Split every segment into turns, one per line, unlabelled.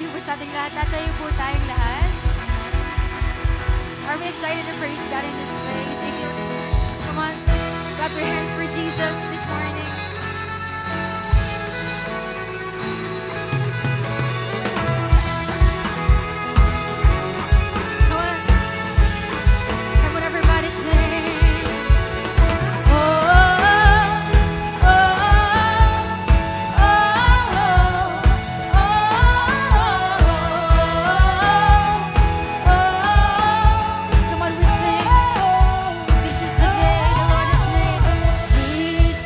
morning po sa ating lahat. Tatayo po tayong lahat. Are we excited to praise God in this place? If you come on, clap your hands for Jesus this morning. Come on. Come on, everybody sing. Oh, oh, oh, oh, Come on, we sing. This is the day the Lord has made. This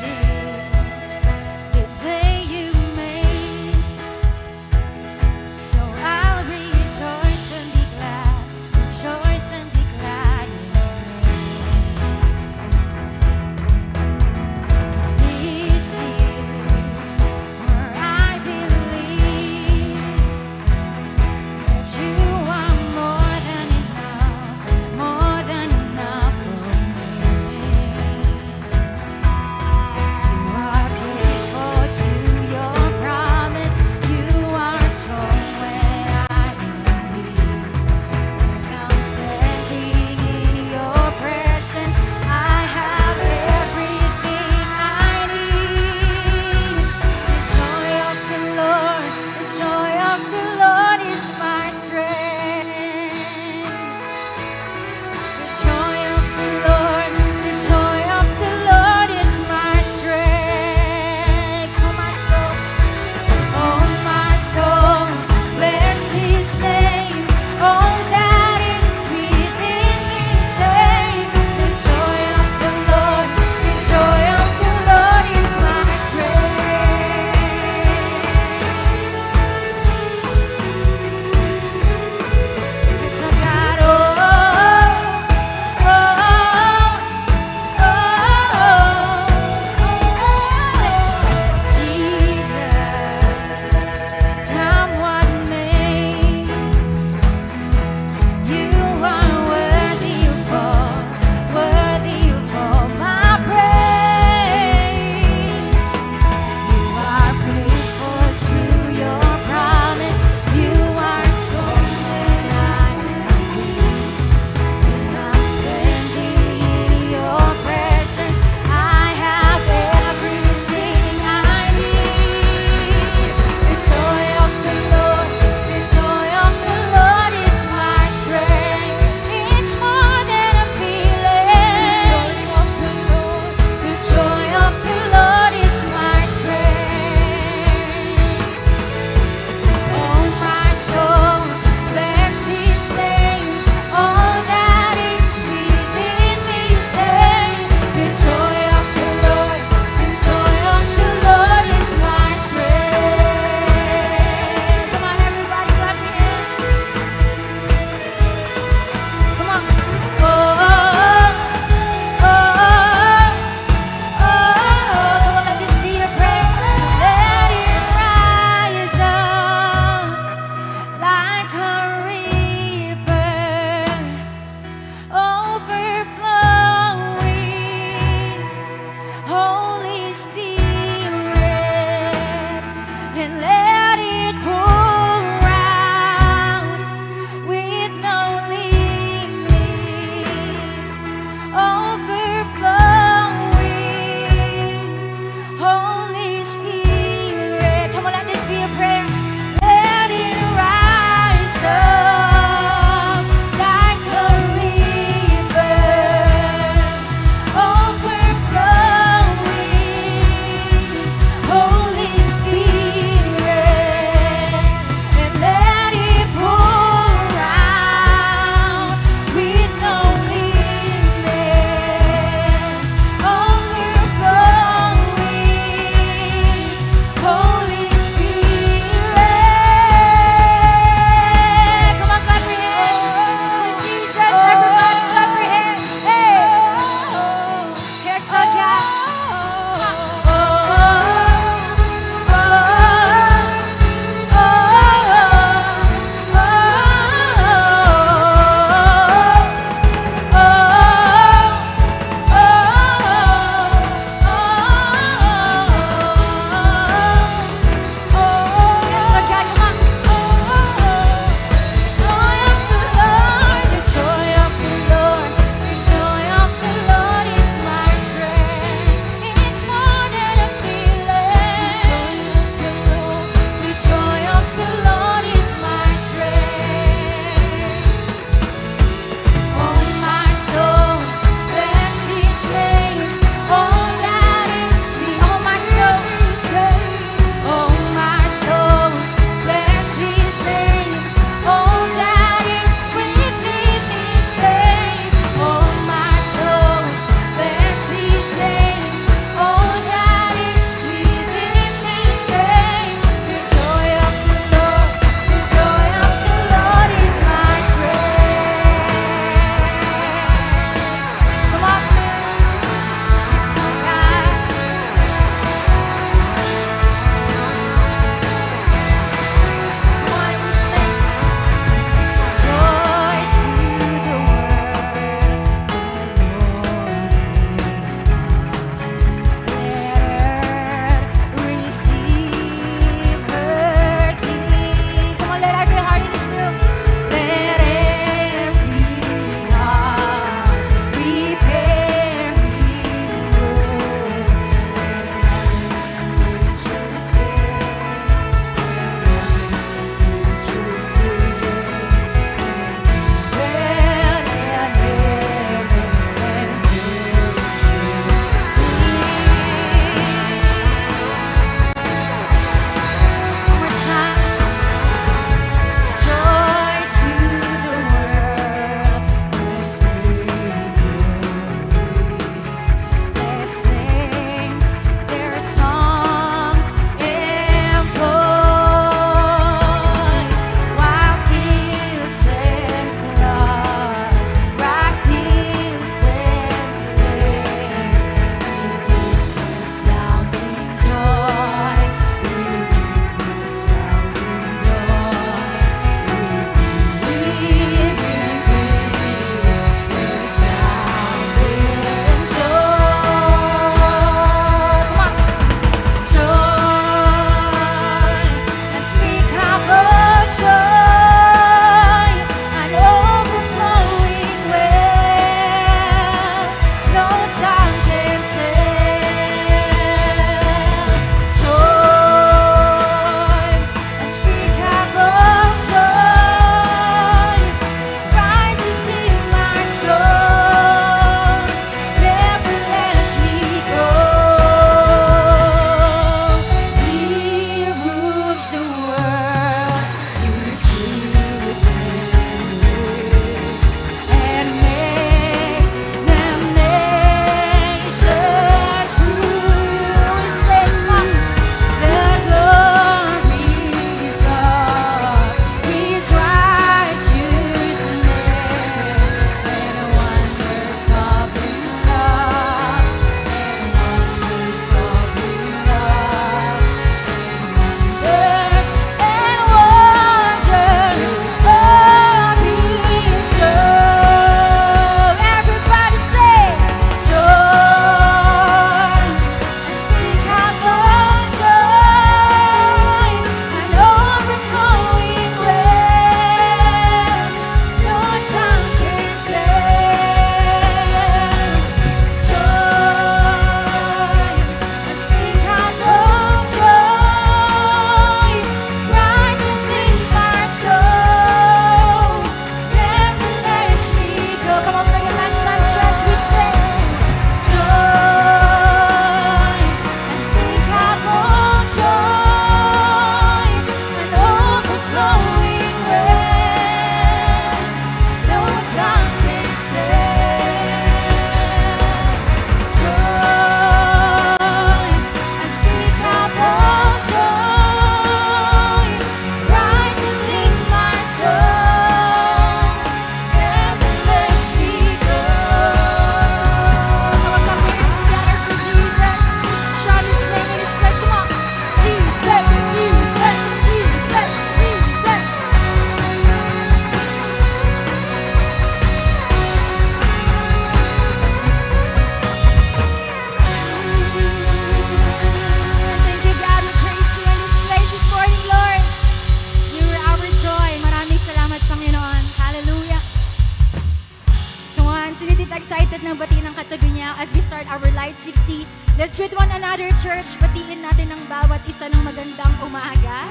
Mother Church, batiin natin ang bawat isa ng magandang umaga.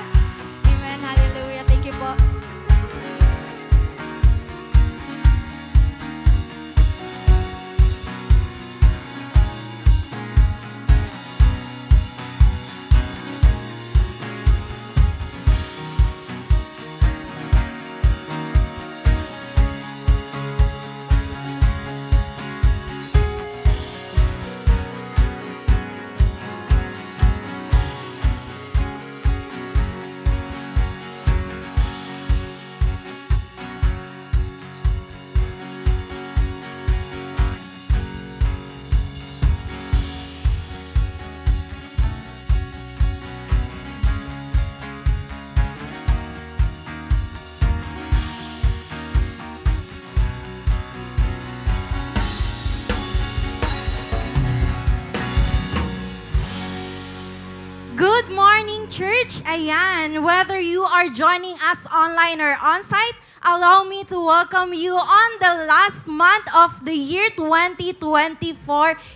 Amen. Hallelujah. Thank you po.
Good morning, church! Ayan, whether you are joining us online or on-site, allow me to welcome you on the last month of the year 2024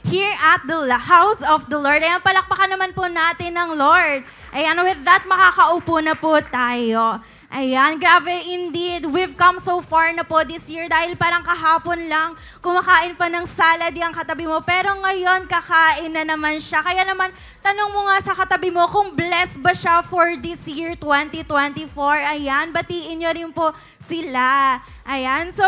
here at the House of the Lord. Ayan, palakpakan naman po natin ng Lord. Ayan, with that, makakaupo na po tayo. Ayan, grabe indeed. We've come so far na po this year dahil parang kahapon lang kumakain pa ng salad yung katabi mo. Pero ngayon, kakain na naman siya. Kaya naman, tanong mo nga sa katabi mo kung blessed ba siya for this year 2024. Ayan, batiin nyo rin po sila. Ayan, so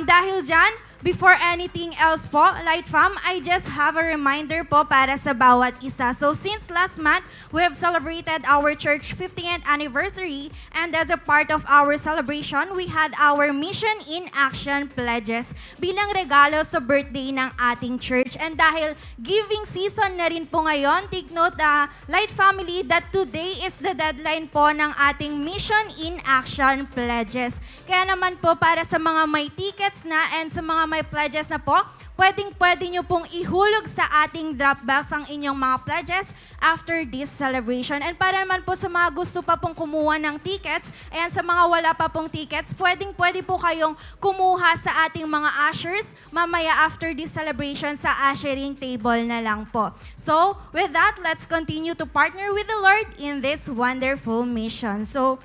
dahil dyan, before anything else po, Light Fam, I just have a reminder po para sa bawat isa. So since last month, we have celebrated our church 50th anniversary, and as a part of our celebration, we had our Mission in Action pledges bilang regalo sa birthday ng ating church. And dahil giving season na rin po ngayon, take note, Light Family, that today is the deadline po ng ating Mission in Action pledges. Kaya naman po para sa mga may tickets na and sa mga may pledges na po, pwede nyo pong ihulog sa ating drop box ang inyong mga pledges after this celebration. And para naman po sa mga gusto pa pong kumuha ng tickets, ayan, sa mga wala pa pong tickets, pwede po kayong kumuha sa ating mga ushers mamaya after this celebration sa ushering table na lang po. So, with that, let's continue to partner with the Lord in this wonderful mission. So,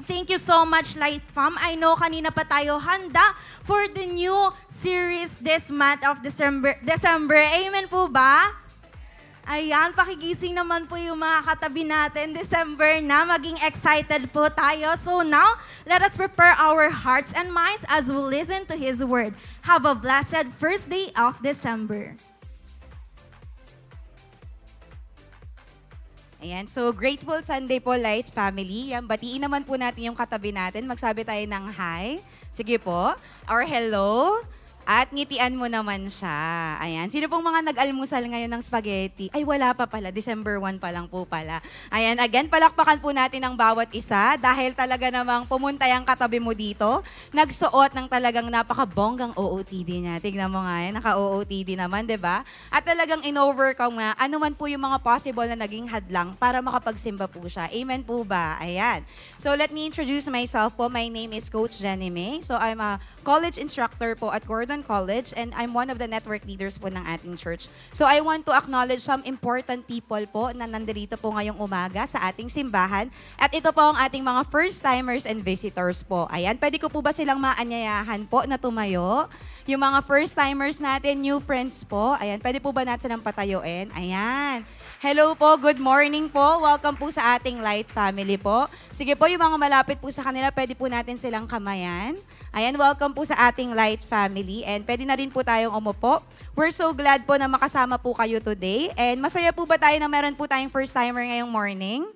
thank you so much, Light Fam. I know kanina pa tayo handa for the new series this month of December. Amen po ba? Ayan, pakigising naman po yung mga katabi natin. December na, maging excited po tayo. So now, let us prepare our hearts and minds as we listen to His Word. Have a blessed first day of December.
Ayan, so grateful Sunday po, Light Family. Yan, batiin naman po natin yung katabi natin. Magsabi tayo ng hi. Sige po. Or hello. At ngitian mo naman siya. Ayan. Sino pong mga nag-almusal ngayon ng spaghetti? Ay, wala pa pala. December 1 pa lang po pala. Ayan, again, palakpakan po natin ang bawat isa dahil talaga namang pumunta yung katabi mo dito. Nagsuot ng talagang napaka-bonggang OOTD niya. Tignan mo nga yan, naka-OOTD naman, di ba? At talagang in-overcome nga, ano man po yung mga possible na naging hadlang para makapagsimba po siya. Amen po ba? Ayan. So, let me introduce myself po. My name is Coach Jenny May. So, I'm a college instructor po at Gordon College, and I'm one of the network leaders po ng ating church. So I want to acknowledge some important people po na nandito po ngayong umaga sa ating simbahan. At ito po ang ating mga first-timers and visitors po. Ayan, pwede ko po ba silang maanyayahan po na tumayo? Yung mga first-timers natin, new friends po. Ayan, pwede po ba natin silang patayuin? Ayan. Hello po, good morning po. Welcome po sa ating Light Family po. Sige po, yung mga malapit po sa kanila, pwede po natin silang kamayan. Ayan, welcome po sa ating Light Family. And pwede na rin po tayong umupo. We're so glad po na makasama po kayo today. And masaya po ba tayo na meron po tayong first-timer ngayong morning?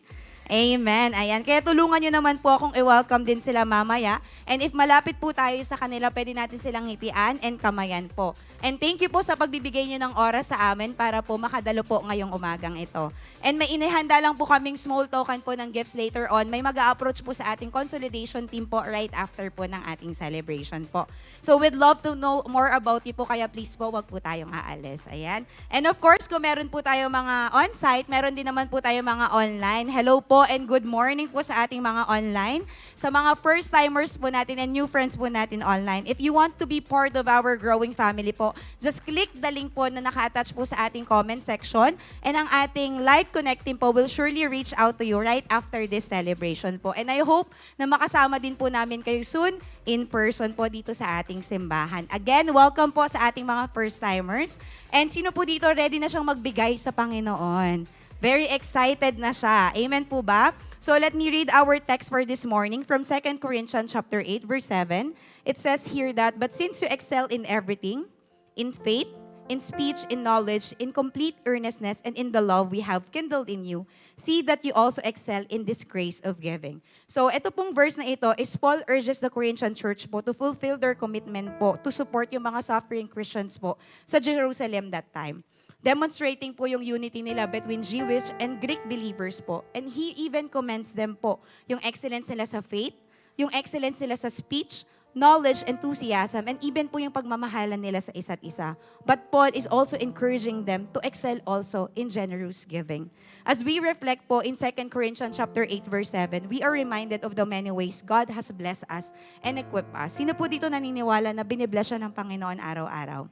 Amen. Ayan. Kaya tulungan nyo naman po akong i-welcome din sila mamaya. And if malapit po tayo sa kanila, pwede natin silang ngitian and kamayan po. And thank you po sa pagbibigay nyo ng oras sa amin para po makadalo po ngayong umagang ito. And may inihanda lang po kaming small token po ng gifts later on. May mag-a-approach po sa ating consolidation team po right after po ng ating celebration po. So we'd love to know more about you po, kaya please po, wag po tayong aalis. Ayan. And of course, kung meron po tayo mga on-site, meron din naman po tayo mga online. Hello po. po and good morning po sa ating mga online. Sa mga first-timers po natin and new friends po natin online. If you want to be part of our growing family po, just click the link po na naka-attach po sa ating comment section. And ang ating live connecting po will surely reach out to you right after this celebration po. And I hope na makasama din po namin kayo soon in person po dito sa ating simbahan. Again, welcome po sa ating mga first-timers. And sino po dito ready na siyang magbigay sa Panginoon? Very excited na siya. Amen po ba? So let me read our text for this morning from 2 Corinthians chapter 8, verse 7. It says here that, "But since you excel in everything, in faith, in speech, in knowledge, in complete earnestness, and in the love we have kindled in you, see that you also excel in this grace of giving." So, ito pong verse na ito is Paul urges the Corinthian church po to fulfill their commitment po to support yung mga suffering Christians po sa Jerusalem that time. Demonstrating po yung unity nila between Jewish and Greek believers po. And he even commends them po yung excellence nila sa faith, yung excellence nila sa speech, knowledge, enthusiasm, and even po yung pagmamahalan nila sa isa't isa. But Paul is also encouraging them to excel also in generous giving. As we reflect po in 2 Corinthians chapter 8, verse 7, we are reminded of the many ways God has blessed us and equipped us. Sino po dito naniniwala na binibless siya ng Panginoon araw-araw?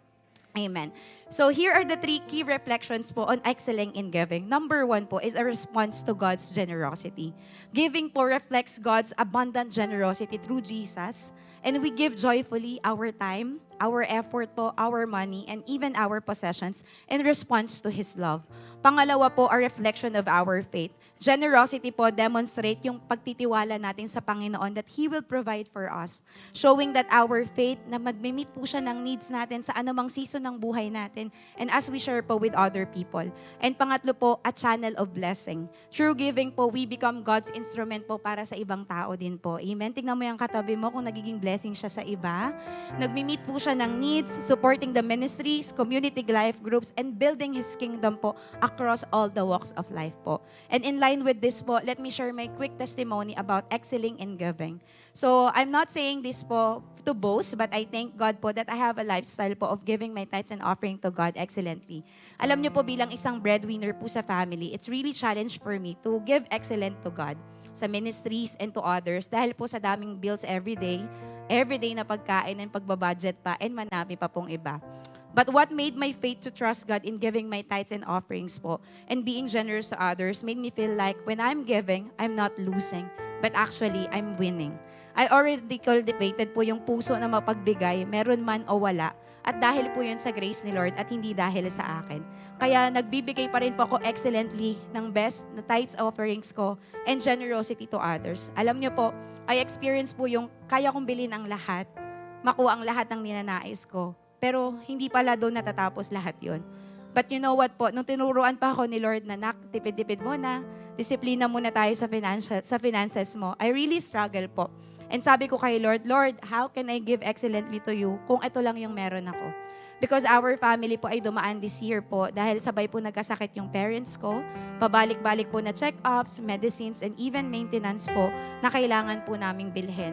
Amen. So here are the 3 key reflections po on excelling in giving. Number 1 po is a response to God's generosity. Giving po reflects God's abundant generosity through Jesus. And we give joyfully our time, our effort po, our money, and even our possessions in response to His love. Pangalawa po, a reflection of our faith. Generosity po demonstrate yung pagtitiwala natin sa Panginoon that He will provide for us. Showing that our faith na magmimit po siya ng needs natin sa anumang season ng buhay natin and as we share po with other people. And pangatlo po, a channel of blessing. Through giving po, we become God's instrument po para sa ibang tao din po. Amen? Tingnan mo yung katabi mo kung nagiging blessing siya sa iba. Nagmimit po siya ng needs, supporting the ministries, community life groups, and building His kingdom po across all the walks of life po. And in line with this po, let me share my quick testimony about excelling in giving. So, I'm not saying this po to boast, but I thank God po that I have a lifestyle po of giving my tithes and offering to God excellently. Alam niyo po bilang isang breadwinner po sa family, it's really challenge for me to give excellent to God sa ministries and to others dahil po sa daming bills everyday na pagkain and pagbabudget pa and manami pa pong iba. But what made my faith to trust God in giving my tithes and offerings po and being generous to others made me feel like when I'm giving, I'm not losing, but actually, I'm winning. I already cultivated po yung puso na mapagbigay, meron man o wala. At dahil po yun sa grace ni Lord at hindi dahil sa akin. Kaya nagbibigay pa rin po ako excellently ng best na tithes offerings ko and generosity to others. Alam niyo po, I experience po yung kaya kong bilhin ang lahat, makuha ang lahat ng ninanais ko. Pero hindi pala doon natatapos lahat yon. But you know what po, nung tinuruan pa ako ni Lord na tipid-tipid mo na, disiplina muna tayo sa finances mo, I really struggle po. And sabi ko kay Lord, Lord, how can I give excellently to you kung ito lang yung meron ako? Because our family po ay dumaan this year po dahil sabay po nagkasakit yung parents ko, pabalik-balik po na check-ups, medicines, and even maintenance po na kailangan po naming bilhin.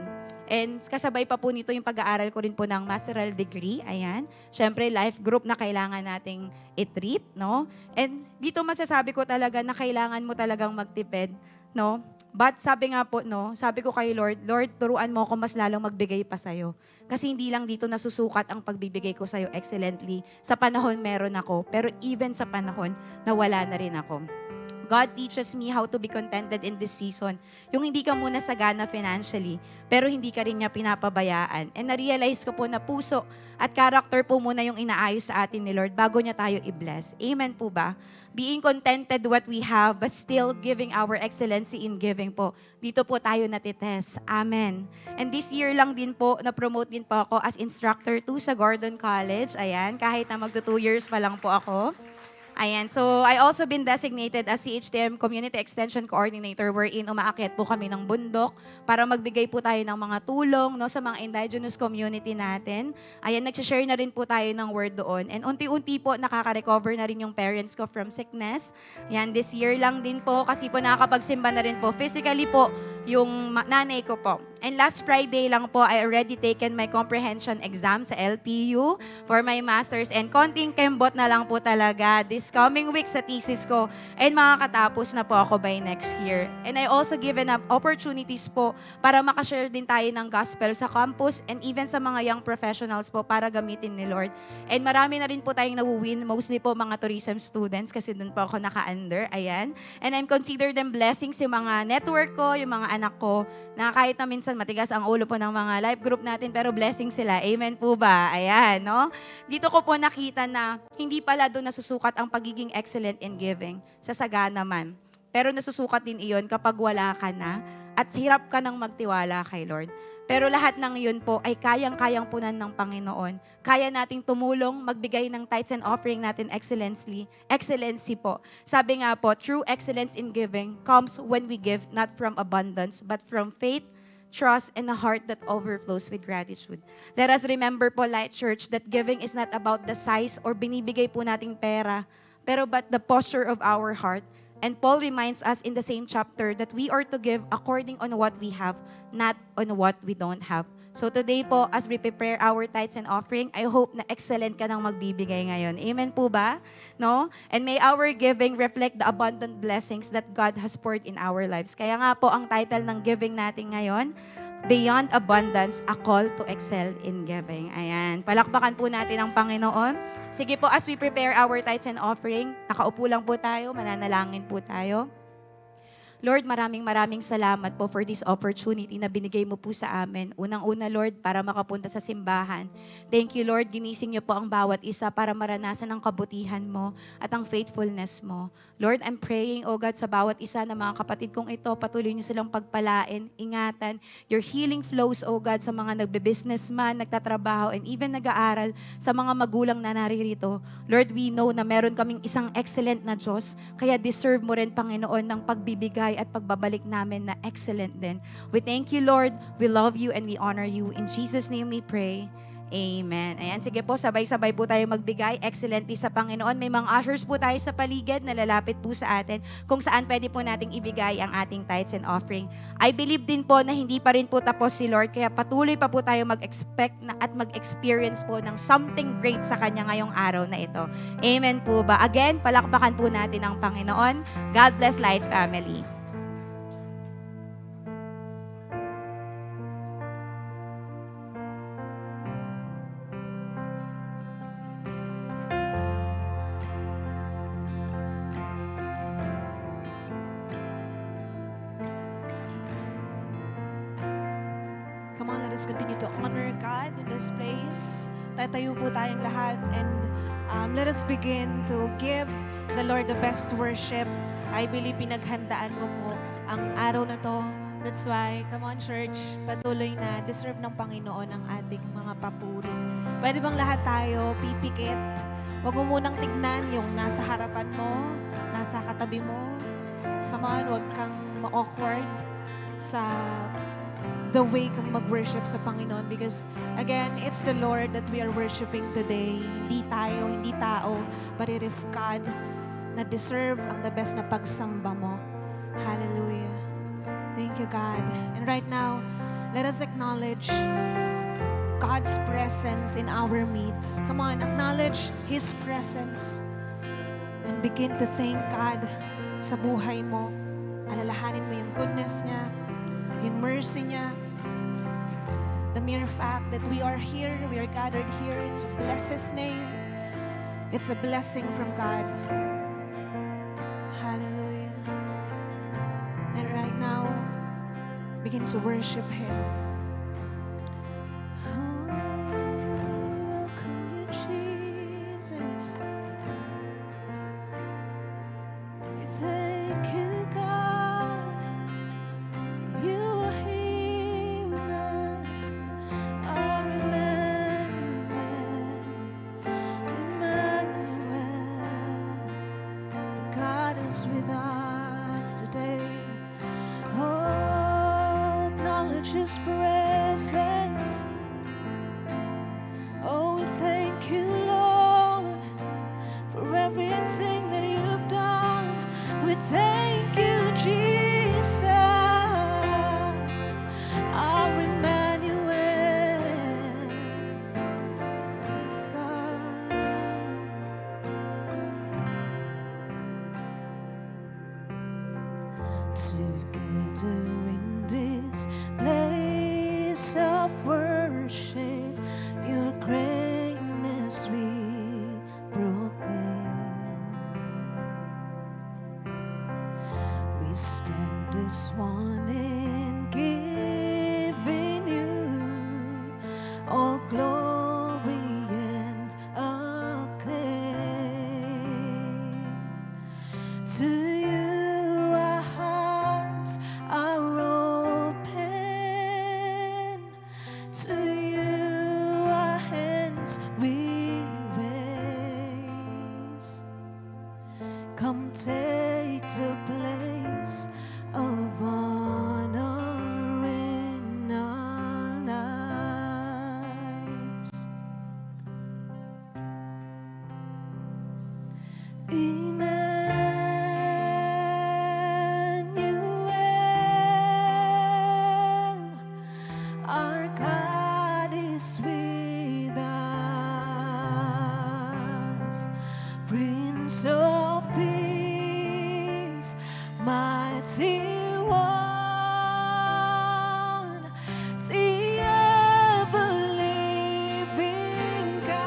And kasabay pa po nito yung pag-aaral ko rin po ng masteral degree. Ayan. Siyempre, life group na kailangan nating i-treat, no? And dito masasabi ko talaga na kailangan mo talagang magtipid, no? But sabi nga po, no, sabi ko kay Lord, Lord, turuan mo ako mas lalong magbigay pa sa'yo. Kasi hindi lang dito nasusukat ang pagbibigay ko sa'yo excellently. Sa panahon meron ako, pero even sa panahon na wala na rin ako. God teaches me how to be contented in this season. Yung hindi ka muna sagana financially, pero hindi ka rin niya pinapabayaan. And na-realize ko po na puso at character po muna yung inaayos sa atin ni Lord bago niya tayo i-bless. Amen po ba? Being contented what we have, but still giving our excellency in giving po. Dito po tayo natitest. Amen. And this year lang din po, na-promote din po ako as instructor 2 sa Gordon College. Ayan, kahit na magto 2 years pa lang po ako. Ayan, so I also been designated as CHTM Community Extension Coordinator wherein umaakyat po kami ng bundok para magbigay po tayo ng mga tulong no, sa mga indigenous community natin. Ayan, nagsishare na rin po tayo ng word doon. And unti-unti po nakaka-recover na rin yung parents ko from sickness. Ayan, this year lang din po kasi po nakakapagsimba na rin po physically po yung nanay ko po. And last Friday lang po, I already taken my comprehension exam sa LPU for my master's. And konting kembot na lang po talaga this coming week sa thesis ko. And makakatapos na po ako by next year. And I also given up opportunities po para makashare din tayo ng gospel sa campus and even sa mga young professionals po para gamitin ni Lord. And marami na rin po tayong nawuwin, mostly po mga tourism students kasi doon po ako naka-under. Ayan. And I'm consider them blessings yung mga network ko, yung mga anak ko, na kahit na minsan matigas ang ulo po ng mga life group natin, pero blessing sila. Amen po ba? Ayan, no? Dito ko po nakita na hindi pala doon nasusukat ang pagiging excellent in giving. Sa sagana man. Pero nasusukat din iyon kapag wala ka na at hirap ka nang magtiwala kay Lord. Pero lahat ng yun po ay kayang-kayang punan ng Panginoon. Kaya nating tumulong, magbigay ng tithes and offering natin excellency po. Sabi nga po, true excellence in giving comes when we give not from abundance, but from faith, trust, and a heart that overflows with gratitude. Let us remember po, Light Church, that giving is not about the size or binibigay po nating pera, pero but the posture of our heart. And Paul reminds us in the same chapter that we are to give according on what we have, not on what we don't have. So today po, as we prepare our tithes and offering, I hope na excellent ka nang magbibigay ngayon. Amen po ba? No? And may our giving reflect the abundant blessings that God has poured in our lives. Kaya nga po, ang title ng giving natin ngayon, Beyond Abundance, a Call to Excel in Giving. Ayan. Palakpakan po natin ang Panginoon. Sige po, as we prepare our tithes and offering, nakaupo lang po tayo, mananalangin po tayo. Lord, maraming salamat po for this opportunity na binigay mo po sa amin. Unang-una, Lord, para makapunta sa simbahan. Thank you, Lord. Ginising niyo po ang bawat isa para maranasan ang kabutihan mo at ang faithfulness mo. Lord, I'm praying, oh God, sa bawat isa ng mga kapatid kong ito, patuloy niyo silang pagpalain, ingatan. Your healing flows, oh God, sa mga nagbe-business man, nagtatrabaho, and even nag-aaral, sa mga magulang na naririto. Lord, we know na meron kaming isang excellent na Diyos, kaya deserve mo rin, Panginoon, ng pagbibigay at pagbabalik namin na excellent din. We thank you, Lord. We love you and we honor you. In Jesus' name we pray. Amen. Ayan, sige po, sabay-sabay po tayo magbigay. Excellently sa Panginoon. May mga ushers po tayo sa paligid na lalapit po sa atin kung saan pwede po nating ibigay ang ating tithes and offering. I believe din po na hindi pa rin po tapos si Lord, kaya patuloy pa po tayo mag-expect na at mag-experience po ng something great sa Kanya ngayong araw na ito. Amen po ba? Again, palakpakan po natin ang Panginoon. God bless Light Family.
Come on, let us continue to honor God in this place. Tatayo po tayong lahat and let us begin to give the Lord the best worship. I believe pinaghandaan mo po ang araw na to. That's why, come on church, patuloy na deserve ng Panginoon ang ating mga papuri. Pwede bang lahat tayo pipikit? Huwag mo munang tignan yung nasa harapan mo, nasa katabi mo. Come on, huwag kang ma-awkward sa the way kang mag-worship sa Panginoon because again, it's the Lord that we are worshiping today. Hindi tayo, hindi tao, but it is God na deserve ang the best na pagsamba mo. Hallelujah. Thank you, God. And right now, let us acknowledge God's presence in our midst. Come on, acknowledge His presence and begin to thank God sa buhay mo. Alalahanin mo yung goodness niya, yung mercy niya, the mere fact that we are here, we are gathered here to bless His name. It's a blessing from God. Hallelujah. And right now, begin to worship Him. Oh, welcome you, Jesus. We thank you, God. You are here with us, our Emmanuel, Emmanuel. God is with us today. Oh, acknowledge His presence. Oh, we thank you, Lord, for everything that you've done. We thank you, Jesus, our together in this place of worship. Your greatness we proclaim. We stand as one in giving you all glory and acclaim. To you our hearts are open. To you our hands we raise. Come take the place of honor in our lives. Emmanuel, our God is with us. Prince of Peace, mighty one, the ever-living God.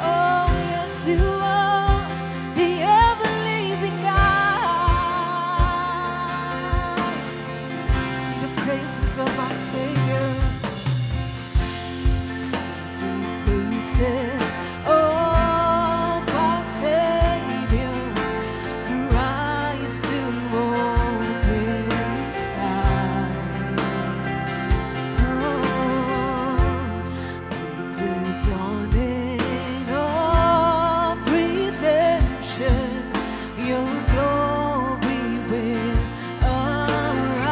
Oh, yes, you are the ever-living God. Sing the praises of our Savior. Sing the praises of our Savior. Rise to open skies. The dawning of redemption, your glory will arise.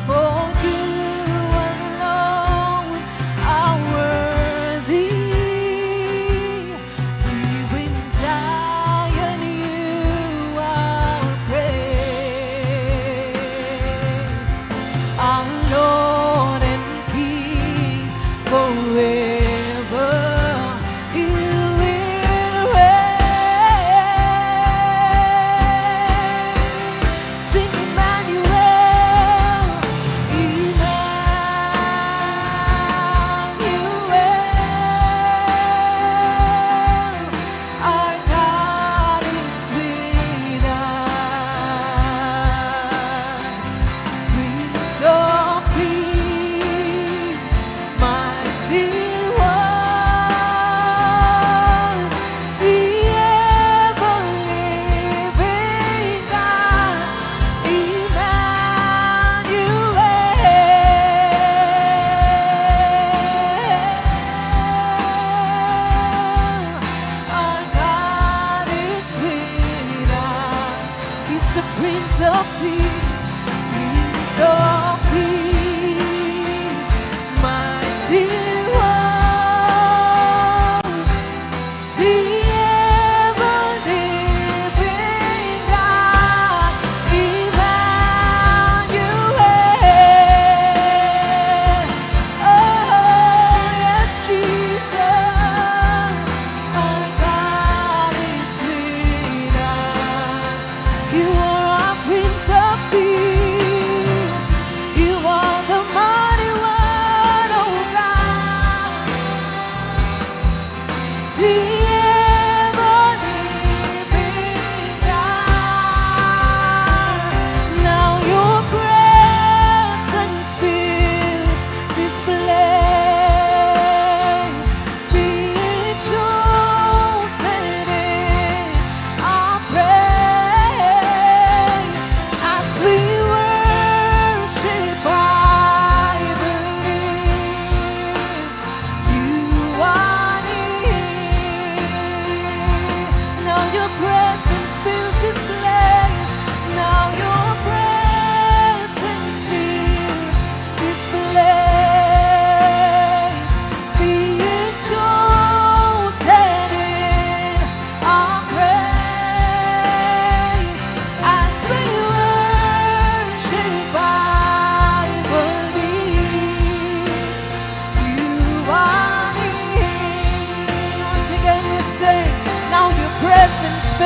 For you alone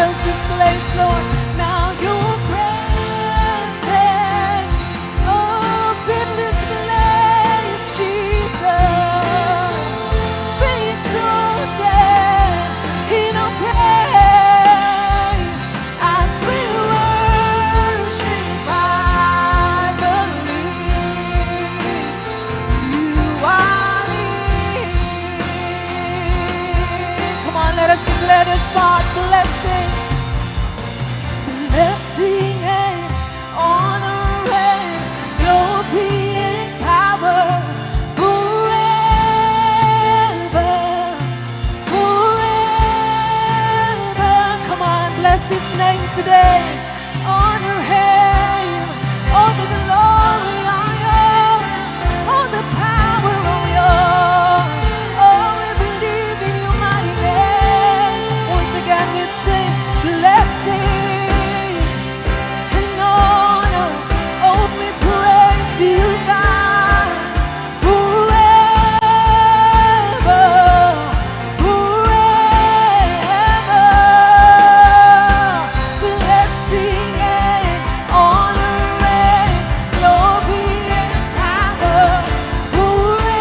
fills this place, Lord. Now your presence, oh, fill this place, Jesus. Be exalted in our praise as we worship. I believe you are here. Come on, let us declare this part. Blessing, blessing and honor and glory and power forever, forever. Come on, bless His name today. Honor Him. All the glory are yours. All the power are yours. Oh, we believe in your mighty name. Once again, we sing blessing and honor. Oh, we praise you, God, forever, forever. Blessing and honor and glory and power forever,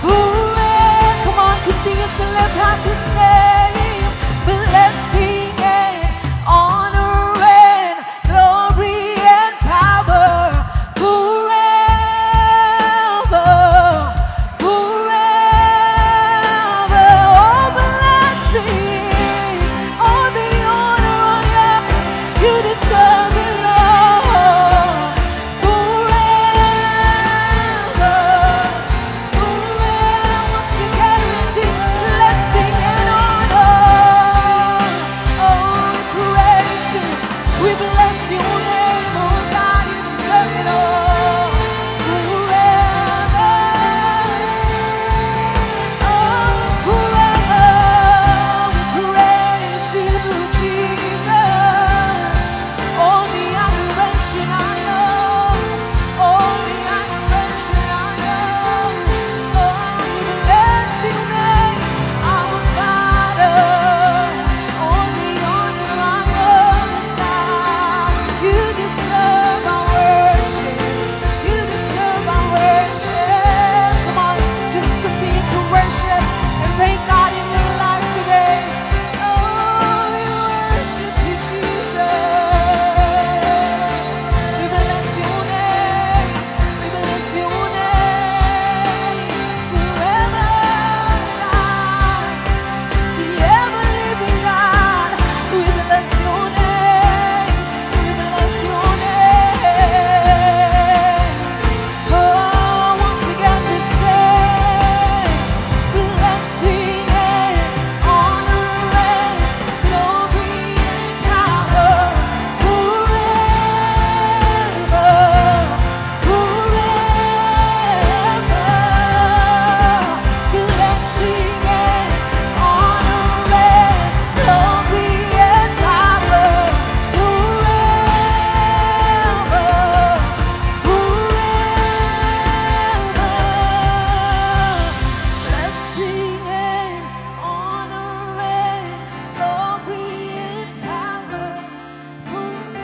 forever. Come on, continue to lift up His name. Blessing and honor and glory and power forever, forever. Oh, blessing, all the honor are yours. You deserve it, Lord. Forever, forever. Once again, we sing blessing and honor. Oh, we praise you. We bless your name, oh God. You deserve it all. Forever, oh, forever. We praise you, Jesus. All the adoration are yours. All the adoration are yours. Oh, we bless your name, our Father. All the honor are yours, God. You deserve our worship. You deserve our worship. Come on, just continue to worship and thank God in your life today. Oh, we worship you, Jesus. We bless your name. We bless your name. Forever, God. The ever-living God. We bless your name. We bless your name. Oh, once again we say, blessing and honor and glory and power forever, forever. Blessing and honor and glory and power forever, forever. Blessing and honor and glory and power forever.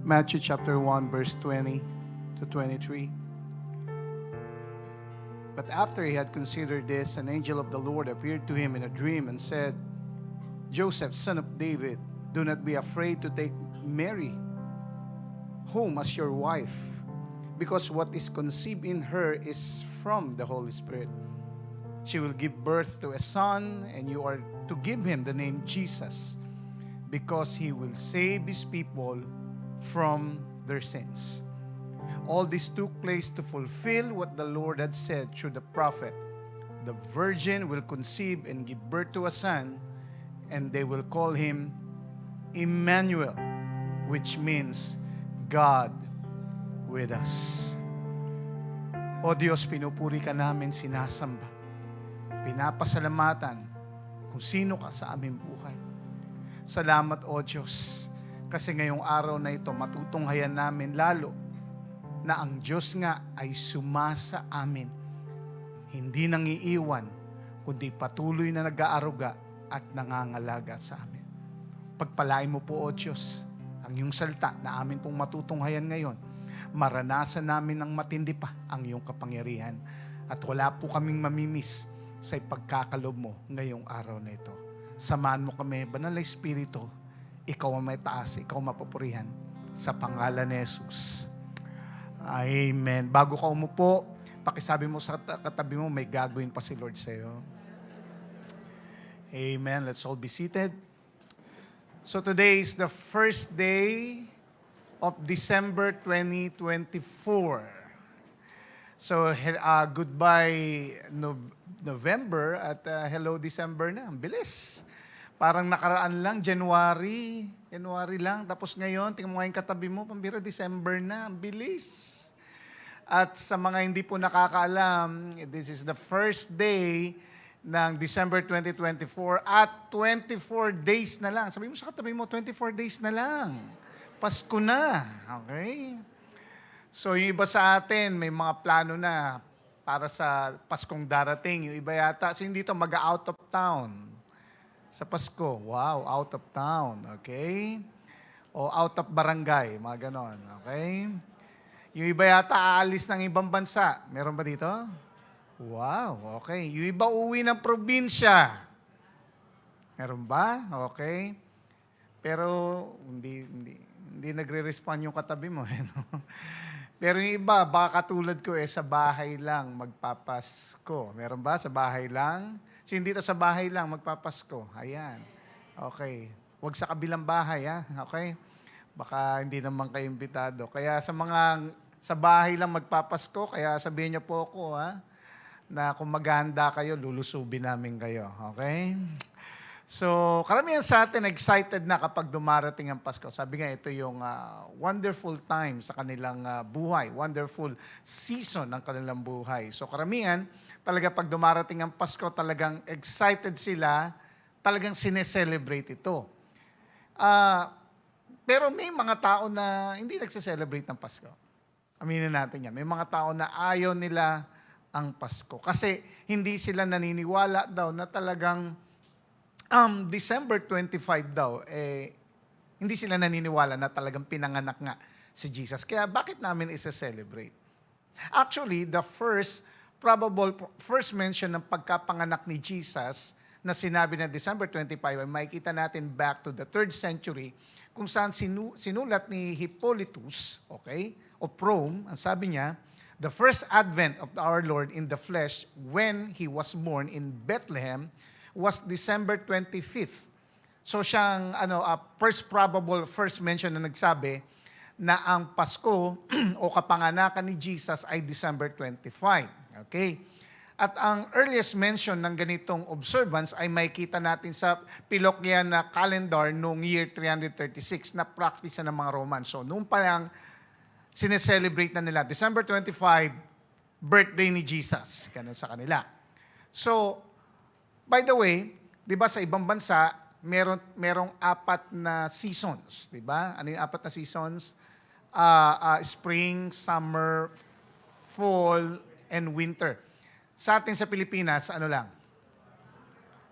Matthew chapter 1, verse 20 to 23. But after he had considered this, an angel of the Lord appeared to him in a dream and said, Joseph, son of David, do not be afraid to take Mary home as your wife, because what is conceived in her is from the Holy Spirit. She will give birth to a son, and you are to give him the name Jesus, because he will save his people from their sins. All this took place to fulfill what the Lord had said through the prophet. The virgin will conceive and give birth to a son, and they will call him Emmanuel, which means God with us. O Diyos, pinupuri ka namin, sinasamba, pinapasalamatan kung sino ka sa aming buhay. Salamat, O Diyos, kasi ngayong araw na ito, matutunghayan namin lalo na ang Diyos nga ay sumasa amin. Hindi nangiiwan, kundi patuloy na nag-aaruga at nangangalaga sa amin. Pagpalain mo po, O Diyos, ang iyong salita na amin pong matutunghayan ngayon. Maranasan namin ng matindi pa ang iyong kapangyarihan. At wala po kaming mamimiss sa ipagkakalob mo ngayong araw na ito. Samahan mo kami, Banal na Espiritu, ikaw ang may taas, ikaw ang mapupurihan. Sa pangalan ni Jesus. Amen. Bago ka umupo, pakisabi mo sa katabi mo, may gagawin pa si Lord sa iyo. Amen. Let's all be seated. So today is the first day of December 2024. So goodbye November at hello December na. Ang bilis. Parang nakaraan lang, January lang. Tapos ngayon, tingnan mo nga yung katabi mo, pambira, December na. Ang bilis. At sa mga hindi po nakakaalam, this is the first day ng December 2024 at 24 days na lang. Sabi mo sa katabi mo, 24 days na lang. Pasko na. Okay? So yung iba sa atin, may mga plano na para sa Paskong darating. Yung iba yata, so hindi dito mag-out of town. Sa Pasko, wow, out of town, okay? O out of barangay, mga ganon, okay? Yung iba yata aalis ng ibang bansa. Meron ba dito? Wow, okay. Yung iba uwi ng probinsya. Meron ba? Okay. Pero hindi nagre-respond yung katabi mo. Pero yung iba, baka katulad ko sa bahay lang magpapasko. Meron ba? Sa bahay lang? So, dito sa bahay lang, magpapasko. Ayan. Okay. Huwag sa kabilang bahay, ha? Okay? Baka hindi naman kayo imbitado. Kaya sa mga sa bahay lang magpapasko, kaya sabihin niyo po ako, ha? Na kung maghahanda kayo, lulusubin namin kayo. Okay? So, karamihan sa atin excited na kapag dumarating ang Pasko. Sabi nga, ito yung wonderful time sa kanilang buhay. Wonderful season ng kanilang buhay. So, karamihan, talaga pag dumarating ang Pasko, talagang excited sila, talagang sineselebrate ito. Pero may mga tao na hindi nagse-celebrate ng Pasko. Aminin natin yan. May mga tao na ayaw nila ang Pasko. Kasi hindi sila naniniwala daw na talagang December 25 daw, hindi sila naniniwala na talagang pinanganak nga si Jesus. Kaya bakit namin isa-celebrate? Actually, the first mention ng pagkapanganak ni Jesus na sinabi na December 25 ay makikita natin back to the 3rd century kung saan sinulat ni Hippolytus, okay, of Rome, ang sabi niya, the first advent of our Lord in the flesh when He was born in Bethlehem was December 25th. So siyang first mention na nagsabi na ang Pasko o kapanganakan ni Jesus ay December 25. Okay? At ang earliest mention ng ganitong observance ay makikita natin sa Pilokyan na calendar noong year 336 na practice ng mga Romans. So noong pa lang sineselebrate na nila. December 25, birthday ni Jesus. Ganun sa kanila. So, by the way, di ba sa ibang bansa, merong 4 na seasons. Di ba? Ano yung 4 na seasons? Spring, summer, fall, and winter. Sa atin sa Pilipinas, ano lang?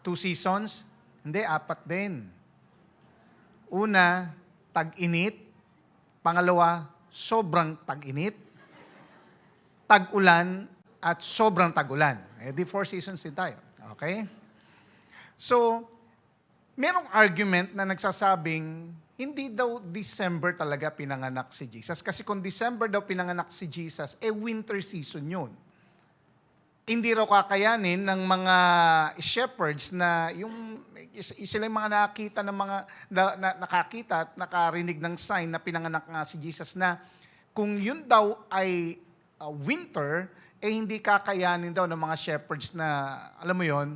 2 seasons? Hindi, 4 din. Una, tag-init. Pangalawa, sobrang tag-init. Tag-ulan at sobrang tag-ulan. Di 4 seasons din tayo. Okay? So, merong argument na nagsasabing, hindi daw December talaga pinanganak si Jesus. Kasi kung December daw pinanganak si Jesus, winter season yun. Hindi raw kakayanin ng mga shepherds na sila yung mga nakakita ng mga nakakita at nakarinig ng sign na pinanganak nga si Jesus na kung yun daw ay winter, hindi kakayanin daw ng mga shepherds na alam mo yon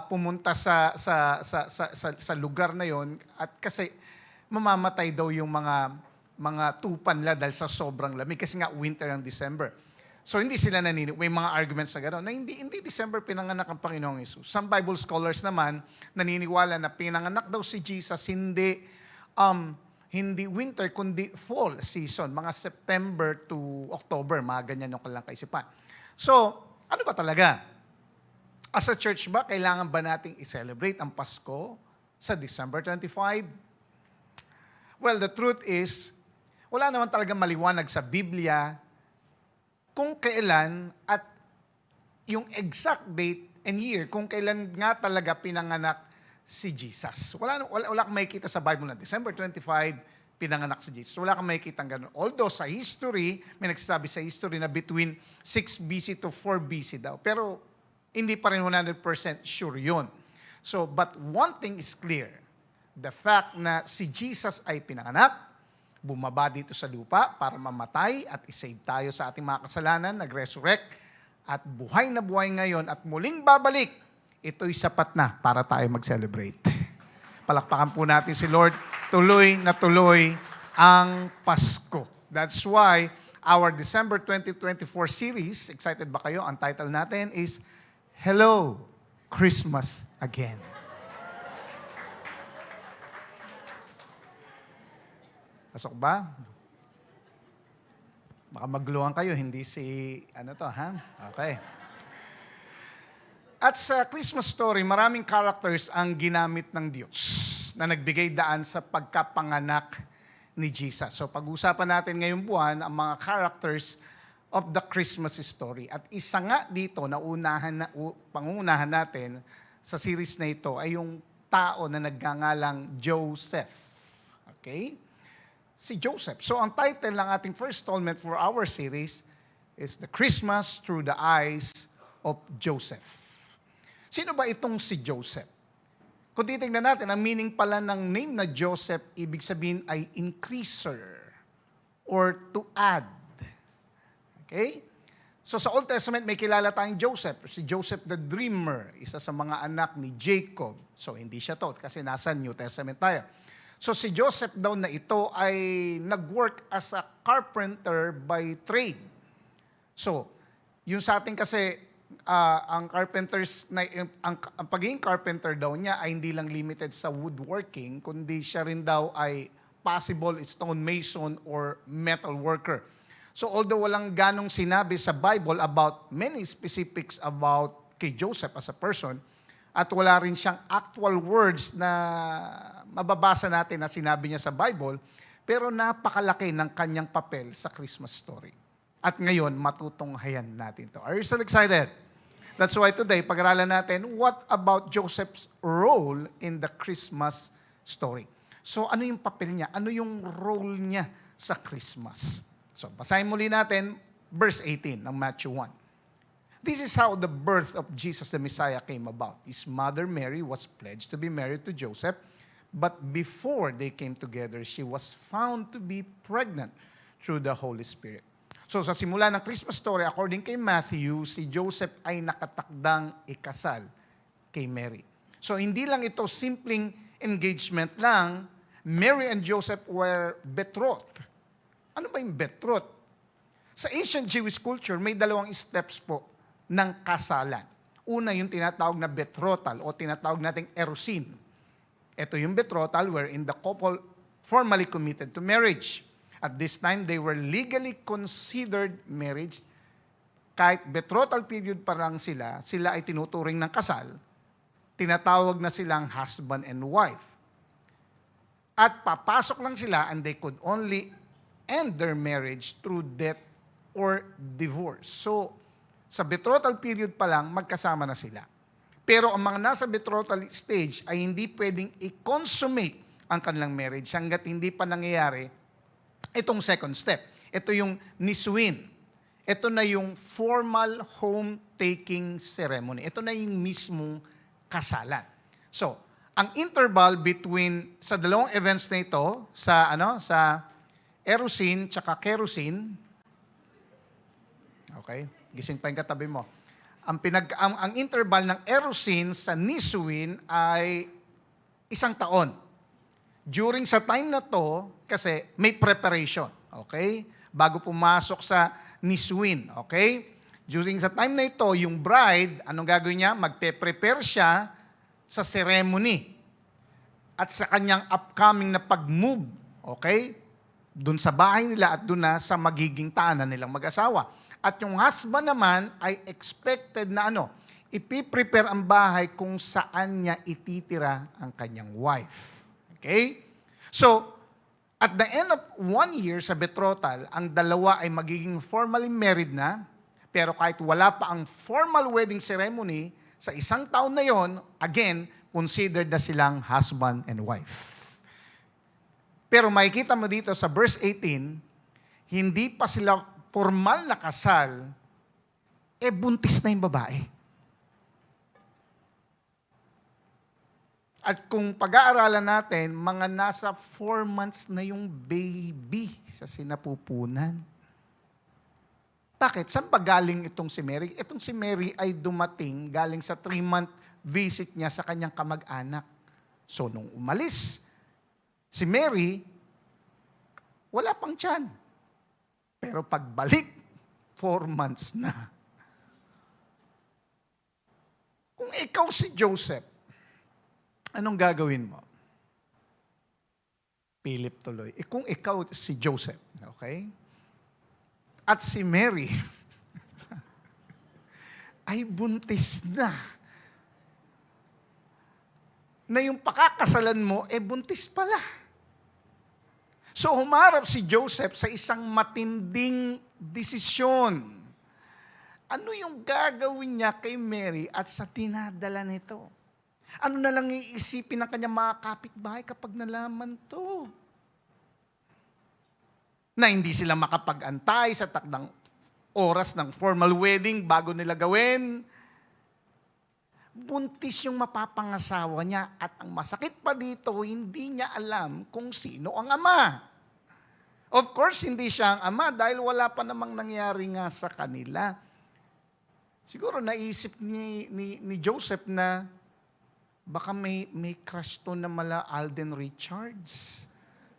pumunta sa lugar na yon at kasi mamamatay daw yung mga tupan nila dahil sa sobrang lamig kasi nga winter ang December. So hindi sila may mga arguments na gano'n na hindi December pinanganak ang Panginoong Hesus. Some Bible scholars naman naniniwala na pinanganak daw si Jesus hindi winter kundi fall season, mga September to October, mga ganyan yung kanilang kaisipan. So, ano ba talaga? As a church ba, kailangan ba nating i-celebrate ang Pasko sa December 25? Well, the truth is, wala naman talagang maliwanag sa Biblia kung kailan at yung exact date and year kung kailan nga talaga pinanganak si Jesus. Wala kang makikita sa Bible na December 25, pinanganak si Jesus. Wala kang makikita ng ganun. Although sa history, may nagsasabi sa history na between 6 BC to 4 BC daw. Pero hindi pa rin 100% sure yun. So, but one thing is clear. The fact na si Jesus ay pinanganak, bumaba dito sa lupa para mamatay at isave tayo sa ating mga kasalanan, nag-resurrect, at buhay na buhay ngayon at muling babalik, ito'y sapat na para tayo mag-celebrate. Palakpakan po natin si Lord, tuloy na tuloy ang Pasko. That's why our December 2024 series, excited ba kayo? Ang title natin is, Hello, Christmas Again. Pasok ba? Baka magluhan kayo, hindi si, Okay. At sa Christmas story, maraming characters ang ginamit ng Diyos na nagbigay daan sa pagkapanganak ni Jesus. So pag-usapan natin ngayong buwan ang mga characters of the Christmas story. At isa nga dito na pangunahan natin sa series na ito ay yung tao na nagngangalang Joseph. Okay? Si Joseph. So ang title ng ating first installment for our series is The Christmas Through the Eyes of Joseph. Sino ba itong si Joseph? Kung titignan natin, ang meaning pala ng name na Joseph, ibig sabihin ay increaser or to add. Okay? So sa Old Testament, may kilala tayong Joseph. Si Joseph the Dreamer, isa sa mga anak ni Jacob. So hindi siya to kasi nasa New Testament tayo. So si Joseph daw na ito ay nag-work as a carpenter by trade. So, yung sa atin kasi, ang carpenters, ang pagiging carpenter daw niya ay hindi lang limited sa woodworking, kundi siya rin daw ay possible stone mason or metal worker. So although walang ganong sinabi sa Bible about many specifics about kay Joseph as a person, at wala rin siyang actual words na mababasa natin na sinabi niya sa Bible, pero napakalaki ng kanyang papel sa Christmas story. At ngayon, matutunghayan natin to. Are you still excited? That's why today, pag-aralan natin, what about Joseph's role in the Christmas story? So, ano yung papel niya? Ano yung role niya sa Christmas? So, basahin muli natin, verse 18 ng Matthew 1. This is how the birth of Jesus the Messiah came about. His mother Mary was pledged to be married to Joseph, but before they came together, she was found to be pregnant through the Holy Spirit. So sa simula ng Christmas story, according kay Matthew, si Joseph ay nakatakdang ikasal kay Mary. So hindi lang ito simpleng engagement lang, Mary and Joseph were betrothed. Ano ba yung betrothed? Sa ancient Jewish culture, may dalawang steps po ng kasalan. Una, yung tinatawag na betrothal o tinatawag nating erusin. Ito yung betrothal wherein the couple formally committed to marriage. At this time, they were legally considered marriage. Kahit betrothal period pa lang sila ay tinuturing ng kasal, tinatawag na silang husband and wife. At papasok lang sila and they could only end their marriage through death or divorce. So, sa betrothal period pa lang, magkasama na sila. Pero ang mga nasa betrothal stage ay hindi pwedeng i-consummate ang kanilang marriage hanggat hindi pa nangyayari itong second step. Ito yung nisuin. Ito na yung formal home-taking ceremony. Ito na yung mismong kasalan. So, ang interval between sa dalawang events na ito, sa erusin tsaka kerusin, okay? Gising pa yung katabi mo. Ang interval ng erusin sa nisuin ay 1 taon. during sa time na to, kasi may preparation, okay? Bago pumasok sa niswin, okay? During sa time na ito, yung bride, anong gagawin niya? Magpe-prepare siya sa ceremony at sa kanyang upcoming na pag-move, okay? Doon sa bahay nila at doon na sa magiging tahanan nilang mag-asawa. At yung husband naman ay expected na ipiprepare ang bahay kung saan niya ititira ang kanyang wife. Okay? So, at the end of 1 year sa betrothal, ang dalawa ay magiging formally married na, pero kahit wala pa ang formal wedding ceremony, sa isang taon na yon, again, considered na silang husband and wife. Pero makikita mo dito sa verse 18, hindi pa sila formal na kasal, buntis na yung babae. At kung pag-aaralan natin, mga nasa 4 months na yung baby sa sinapupunan. Bakit? Saan ba galing itong si Mary? Itong si Mary ay dumating galing sa 3-month visit niya sa kanyang kamag-anak. So, nung umalis, si Mary, wala pang tiyan. Pero pagbalik, 4 months na. Kung ikaw si Joseph, anong gagawin mo? Philip tuloy. Kung ikaw si Joseph, okay? At si Mary, ay buntis na. Na yung pakakasalan mo, buntis pala. So humarap si Joseph sa isang matinding desisyon. Ano yung gagawin niya kay Mary at sa tinadala nito? Ano na lang iisipin ng kanyang mga kapitbahay kapag nalaman to? Na hindi sila makapag-antay sa takdang oras ng formal wedding bago nila gawin. Buntis yung mapapangasawa niya at ang masakit pa dito, hindi niya alam kung sino ang ama. Of course, hindi siya ang ama dahil wala pa namang nangyari nga sa kanila. Siguro naisip ni Joseph na baka may crush to na mala Alden Richards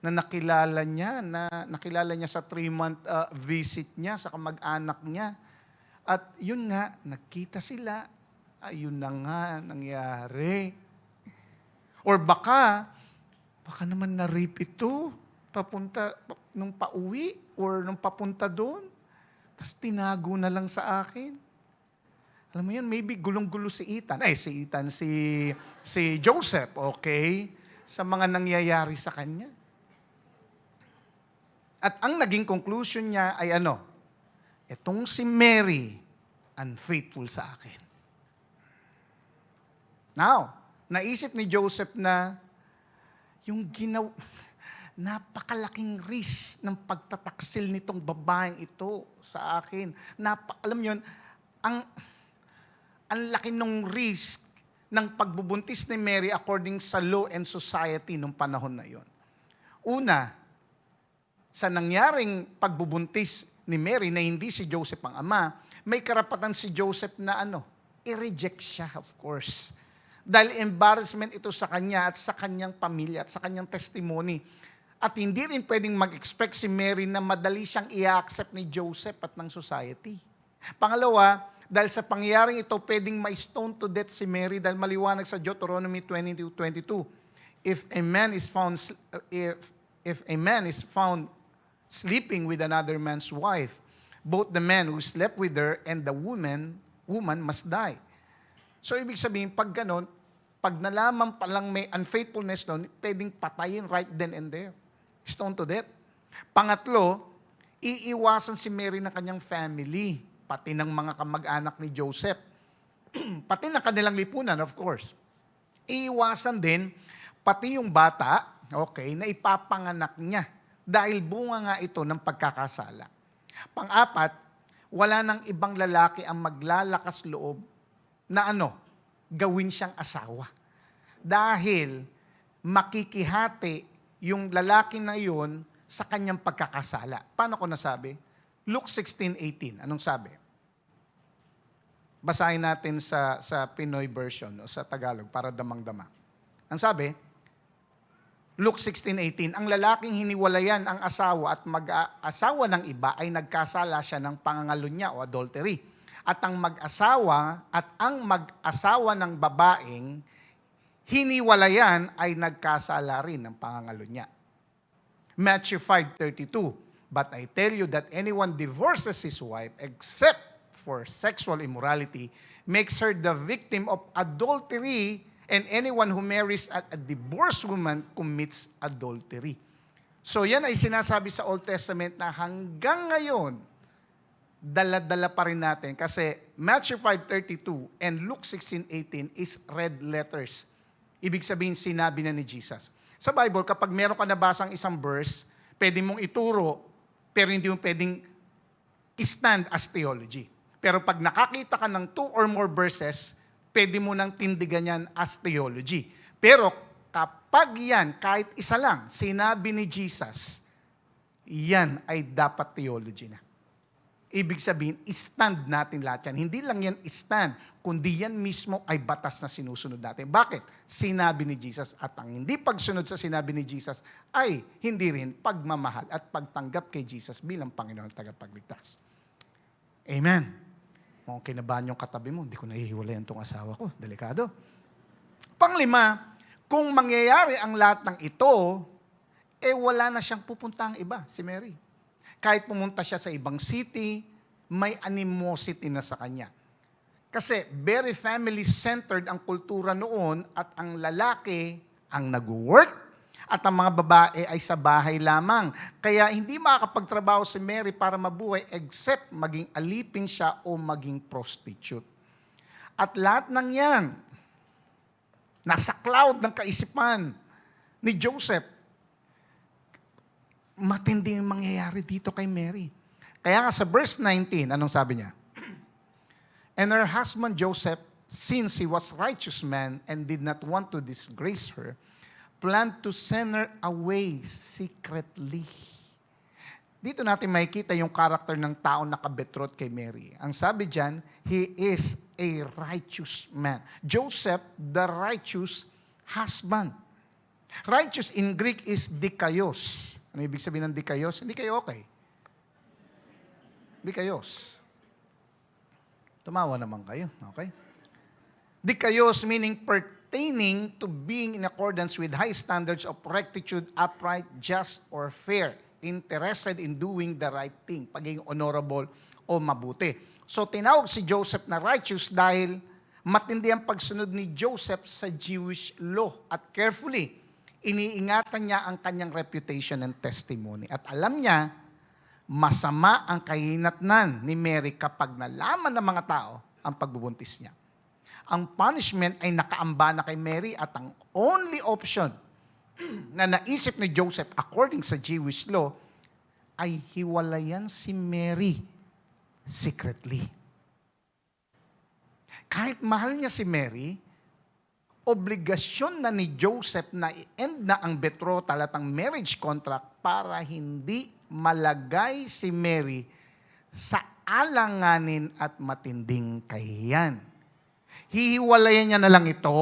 na nakilala niya sa 3-month visit niya sa kamag-anak niya. At yun nga, nagkita sila. Ayun na nga nangyari. Or baka naman na-rape ito papunta nung pauwi or nung papunta doon. Tapos tinago na lang sa akin. Alam mo yun, maybe gulong-gulo si Ethan. Si Joseph, okay? Sa mga nangyayari sa kanya. At ang naging conclusion niya ay etong si Mary, unfaithful sa akin. Now, naisip ni Joseph na yung napakalaking risk ng pagtataksil nitong babaeng ito sa akin. Alam yun, ang laki ng risk ng pagbubuntis ni Mary according sa law and society nung panahon na yon. Una, sa nangyaring pagbubuntis ni Mary na hindi si Joseph ang ama, may karapatan si Joseph na i-reject siya, of course. Dahil embarrassment ito sa kanya at sa kanyang pamilya at sa kanyang testimony. At hindi rin pwedeng mag-expect si Mary na madali siyang i-accept ni Joseph at ng society. Pangalawa, dahil sa pangyayaring ito, pwedeng ma-stone to death si Mary dahil maliwanag sa Deuteronomy 22:22. If a man is found sleeping with another man's wife, both the man who slept with her and the woman must die. So ibig sabihin, pag ganon, pag nalaman pa lang may unfaithfulness doon, pwedeng patayin right then and there. Stone to death. Pangatlo, iiwasan si Mary ng kanyang family, pati ng mga kamag-anak ni Joseph. Pati ng kanilang lipunan, of course. Iiwasan din, pati yung bata, okay, na ipapanganak niya. Dahil bunga nga ito ng pagkakasala. Pang-apat, wala nang ibang lalaki ang maglalakas loob na gawin siyang asawa. Dahil makikihati yung lalaki na yun sa kanyang pagkakasala. Paano ko nasabi? Luke 16:18. Anong sabi? Basahin natin sa Pinoy version o sa Tagalog para damang-dama. Ang sabi, Luke 16:18, ang lalaking hiniwalayan ang asawa at mag-asawa ng iba ay nagkasala siya ng pangangalunya o adultery. At ang mag-asawa ng babaeng hiniwalayan ay nagkasala rin ng pangangalunya. Matthew 5:32, but I tell you that anyone divorces his wife except for sexual immorality makes her the victim of adultery, and anyone who marries a divorced woman commits adultery. So yan ay sinasabi sa Old Testament na hanggang ngayon, dala-dala pa rin natin. Kasi Matthew 5:32 and Luke 16:18 is red letters. Ibig sabihin, sinabi na ni Jesus. Sa Bible, kapag meron ka nabasang isang verse, pwede mong ituro, pero hindi mo pwedeng stand as theology. Pero pag nakakita ka ng 2 or more verses, pwede mo nang tindigan yan as theology. Pero kapag yan, kahit isa lang, sinabi ni Jesus, yan ay dapat theology na. Ibig sabihin, stand natin lahat yan. Hindi lang yan stand, kundi yan mismo ay batas na sinusunod natin. Bakit? Sinabi ni Jesus. At ang hindi pagsunod sa sinabi ni Jesus ay hindi rin pagmamahal at pagtanggap kay Jesus bilang Panginoon at tagapagligtas. Amen. Kung kinabahan yung katabi mo, hindi ko nahihiwalayan itong asawa ko. Delikado. Panglima, kung mangyayari ang lahat ng ito, wala na siyang pupuntang iba, si Mary. Kahit pumunta siya sa ibang city, may animosity na sa kanya. Kasi very family-centered ang kultura noon at ang lalaki ang nag-work at ang mga babae ay sa bahay lamang. Kaya hindi makakapagtrabaho si Mary para mabuhay except maging alipin siya o maging prostitute. At lahat ng yan, nasa cloud ng kaisipan ni Joseph. Matindi yung mangyayari dito kay Mary. Kaya nga sa verse 19, anong sabi niya? And her husband Joseph, since he was righteous man and did not want to disgrace her, planned to send her away secretly. Dito natin makikita yung karakter ng tao na kabetrot kay Mary. Ang sabi dyan, he is a righteous man. Joseph, the righteous husband. Righteous in Greek is dikaios. Ano ibig sabihin ng dikaios? Hindi kayo okay. Dikaios. Tumawa naman kayo. Okay? Dikaios meaning pertaining to being in accordance with high standards of rectitude, upright, just, or fair. Interested in doing the right thing. Pagiging honorable o mabuti. So tinawag si Joseph na righteous dahil matindi ang pagsunod ni Joseph sa Jewish law. At carefully, iniingatan niya ang kanyang reputation and testimony. At alam niya, masama ang kahinatnan ni Mary kapag nalaman ng mga tao ang pagbubuntis niya. Ang punishment ay nakaamba na kay Mary at ang only option na naisip ni Joseph according sa Jewish law ay hiwalayan si Mary secretly. Kahit mahal niya si Mary, obligasyon na ni Joseph na i-end na ang betrothal at ang marriage contract para hindi malagay si Mary sa alanganin at matinding kahihiyan. Hihiwalayan niya na lang ito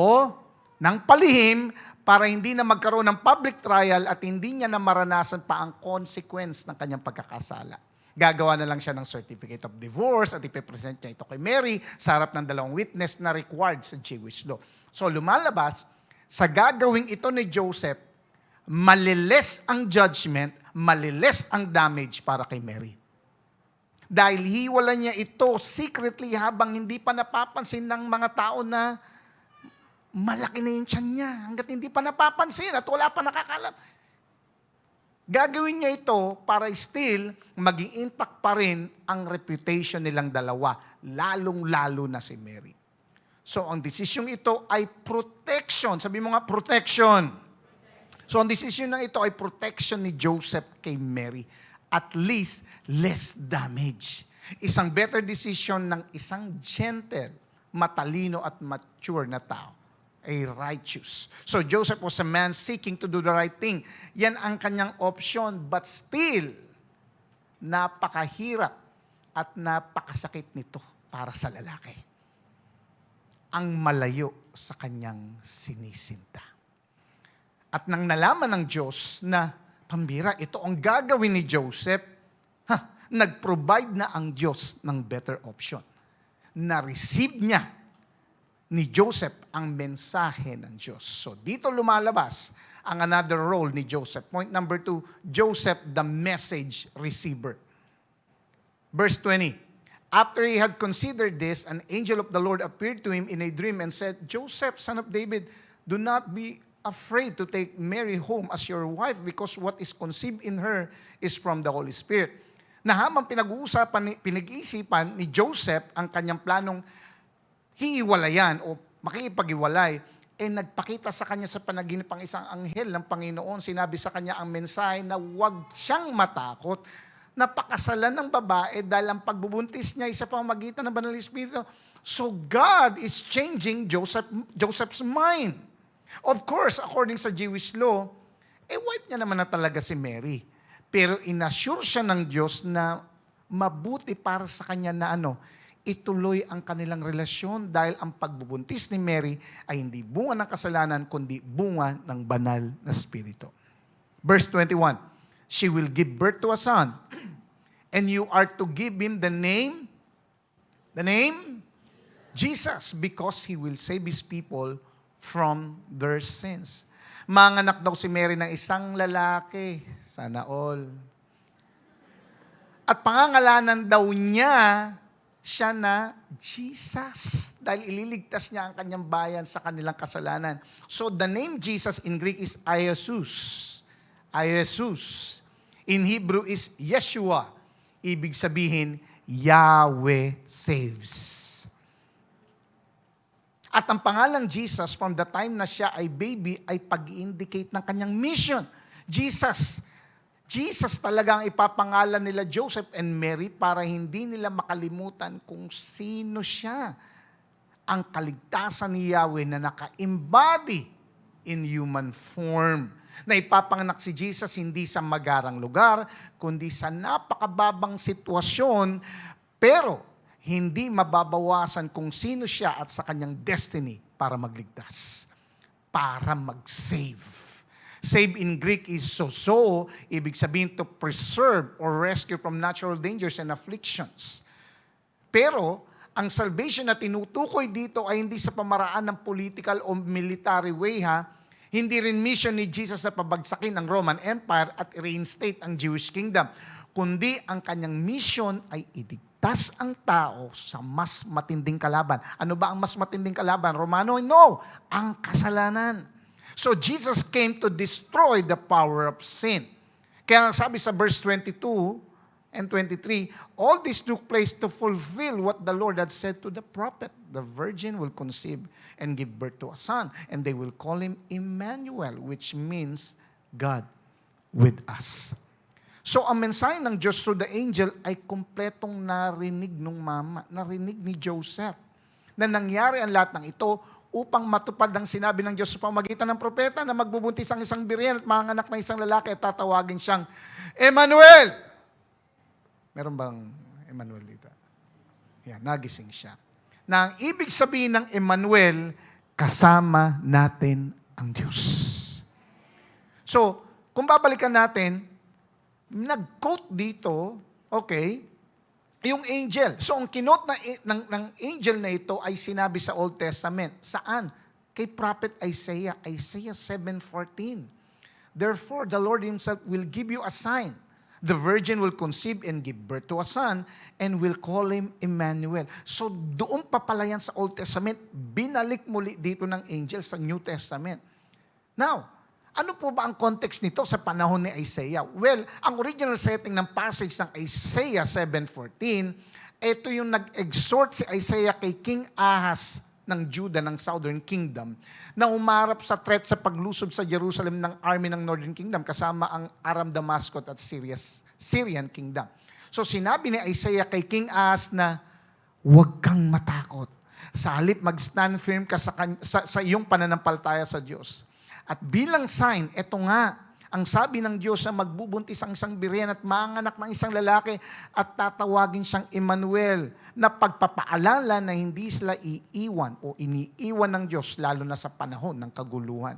ng palihim para hindi na magkaroon ng public trial at hindi niya na maranasan pa ang consequence ng kanyang pagkakasala. Gagawa na lang siya ng certificate of divorce at ipipresent niya ito kay Mary sa harap ng dalawang witness na required sa Jewish law. So lumalabas, sa gagawing ito ni Joseph, maliles ang judgment, maliles ang damage para kay Mary. Dahil hiwala niya ito secretly habang hindi pa napapansin ng mga tao na malaki na yung tiyan niya. Hanggat hindi pa napapansin at wala pa nakakalam. Gagawin niya ito para still maging intact pa rin ang reputation nilang dalawa, lalong-lalo na si Mary. So ang decision ito ay protection. Sabi mo nga, protection. So ang decision na ito ay protection ni Joseph kay Mary. At least, less damage. Isang better decision ng isang gentle, matalino at mature na tao. A righteous. So Joseph was a man seeking to do the right thing. Yan ang kanyang option, but still, napakahirap at napakasakit nito para sa lalaki. Ang malayo sa kanyang sinisinta. At nang nalaman ng Diyos na, pambira, ito ang gagawin ni Joseph, nag-provide na ang Diyos ng better option. Na-receive niya ni Joseph ang mensahe ng Diyos. So dito lumalabas ang another role ni Joseph. Point number 2, Joseph the message receiver. Verse 20, after he had considered this, an angel of the Lord appeared to him in a dream and said, Joseph, son of David, do not be afraid to take Mary home as your wife because what is conceived in her is from the Holy Spirit. Na habang pinag-iisipan ni Joseph ang kanyang planong hiiwalayan o makikipag-iwalay, nagpakita sa kanya sa panaginip ang isang anghel ng Panginoon. Sinabi sa kanya ang mensahe na huwag siyang matakot. Napakasalan ng babae dahil ang pagbubuntis niya ay sa pamamagitan ng Banal na Espiritu. So God is changing Joseph's mind. Of course, according sa Jewish law, wife niya naman na talaga si Mary. Pero inassure siya ng Diyos na mabuti para sa kanya na ituloy ang kanilang relasyon dahil ang pagbubuntis ni Mary ay hindi bunga ng kasalanan, kundi bunga ng banal na Espiritu. Verse 21, she will give birth to a son, and you are to give him the name Jesus, because he will save his people from their sins. Manganak daw si Mary ng isang lalaki. Sana all. At pangangalanan daw niya siya na Jesus dahil ililigtas niya ang kanyang bayan sa kanilang kasalanan. So the name Jesus in Greek is Iesus. Iesus. In Hebrew is Yeshua. Ibig sabihin, Yahweh saves. At ang pangalang Jesus, from the time na siya ay baby, ay pag-indicate ng kanyang mission. Jesus talaga ang ipapangalan nila Joseph and Mary para hindi nila makalimutan kung sino siya. Ang kaligtasan ni Yahweh na naka-embody in human form. Na ipapanganak si Jesus hindi sa magarang lugar, kundi sa napakababang sitwasyon, pero hindi mababawasan kung sino siya at sa kanyang destiny para magligtas, para mag-save. Save in Greek is sozo, ibig sabihin to preserve or rescue from natural dangers and afflictions. Pero, ang salvation na tinutukoy dito ay hindi sa pamaraan ng political o military way Hindi rin mission ni Jesus na pabagsakin ang Roman Empire at reinstate ang Jewish kingdom. Kundi ang kanyang mission ay iligtas ang tao sa mas matinding kalaban. Ano ba ang mas matinding kalaban? Romano, no, ang kasalanan. So Jesus came to destroy the power of sin. Kaya sabi sa verse 22 and 23, all this took place to fulfill what the Lord had said to the prophet. The virgin will conceive and give birth to a son, and they will call him Emmanuel, which means God with us. So ang mensahe ng Diyos through the angel ay kumpletong narinig ng mama, narinig ni Joseph, na nangyari ang lahat ng ito upang matupad ang sinabi ng Diyos sa pamamagitan ng propeta na magbubuntis ang isang birhen at manganak ng isang lalaki at tatawagin siyang Emmanuel. Meron bang Emmanuel dito? Yan, nagising siya. Na ang ibig sabihin ng Emmanuel, kasama natin ang Diyos. So, kung babalikan natin, nag-quote dito, okay, yung angel. So, ang kinote ng angel na ito ay sinabi sa Old Testament. Saan? Kay Prophet Isaiah. Isaiah 7:14. Therefore, the Lord Himself will give you a sign. The virgin will conceive and give birth to a son and will call him Emmanuel. So, doon papalayan sa Old Testament, binalik muli dito ng angel sa New Testament. Now, ano po ba ang context nito sa panahon ni Isaiah? Well, ang original setting ng passage ng Isaiah 7:14, ito yung nag-exhort si Isaiah kay King Ahaz ng Judah, ng Southern Kingdom, na umarap sa threat sa paglusob sa Jerusalem ng army ng Northern Kingdom kasama ang Aram Damascus at Syrian Kingdom. So sinabi ni Isaiah kay King Ahaz na, huwag kang matakot. Sa halip, mag-stand firm ka sa iyong pananampalataya sa Diyos. At bilang sign, eto nga, ang sabi ng Diyos na magbubuntis ang isang birhen at manganak ng isang lalaki at tatawagin siyang Emmanuel, na pagpapaalala na hindi sila iiwan o iniiwan ng Diyos lalo na sa panahon ng kaguluhan.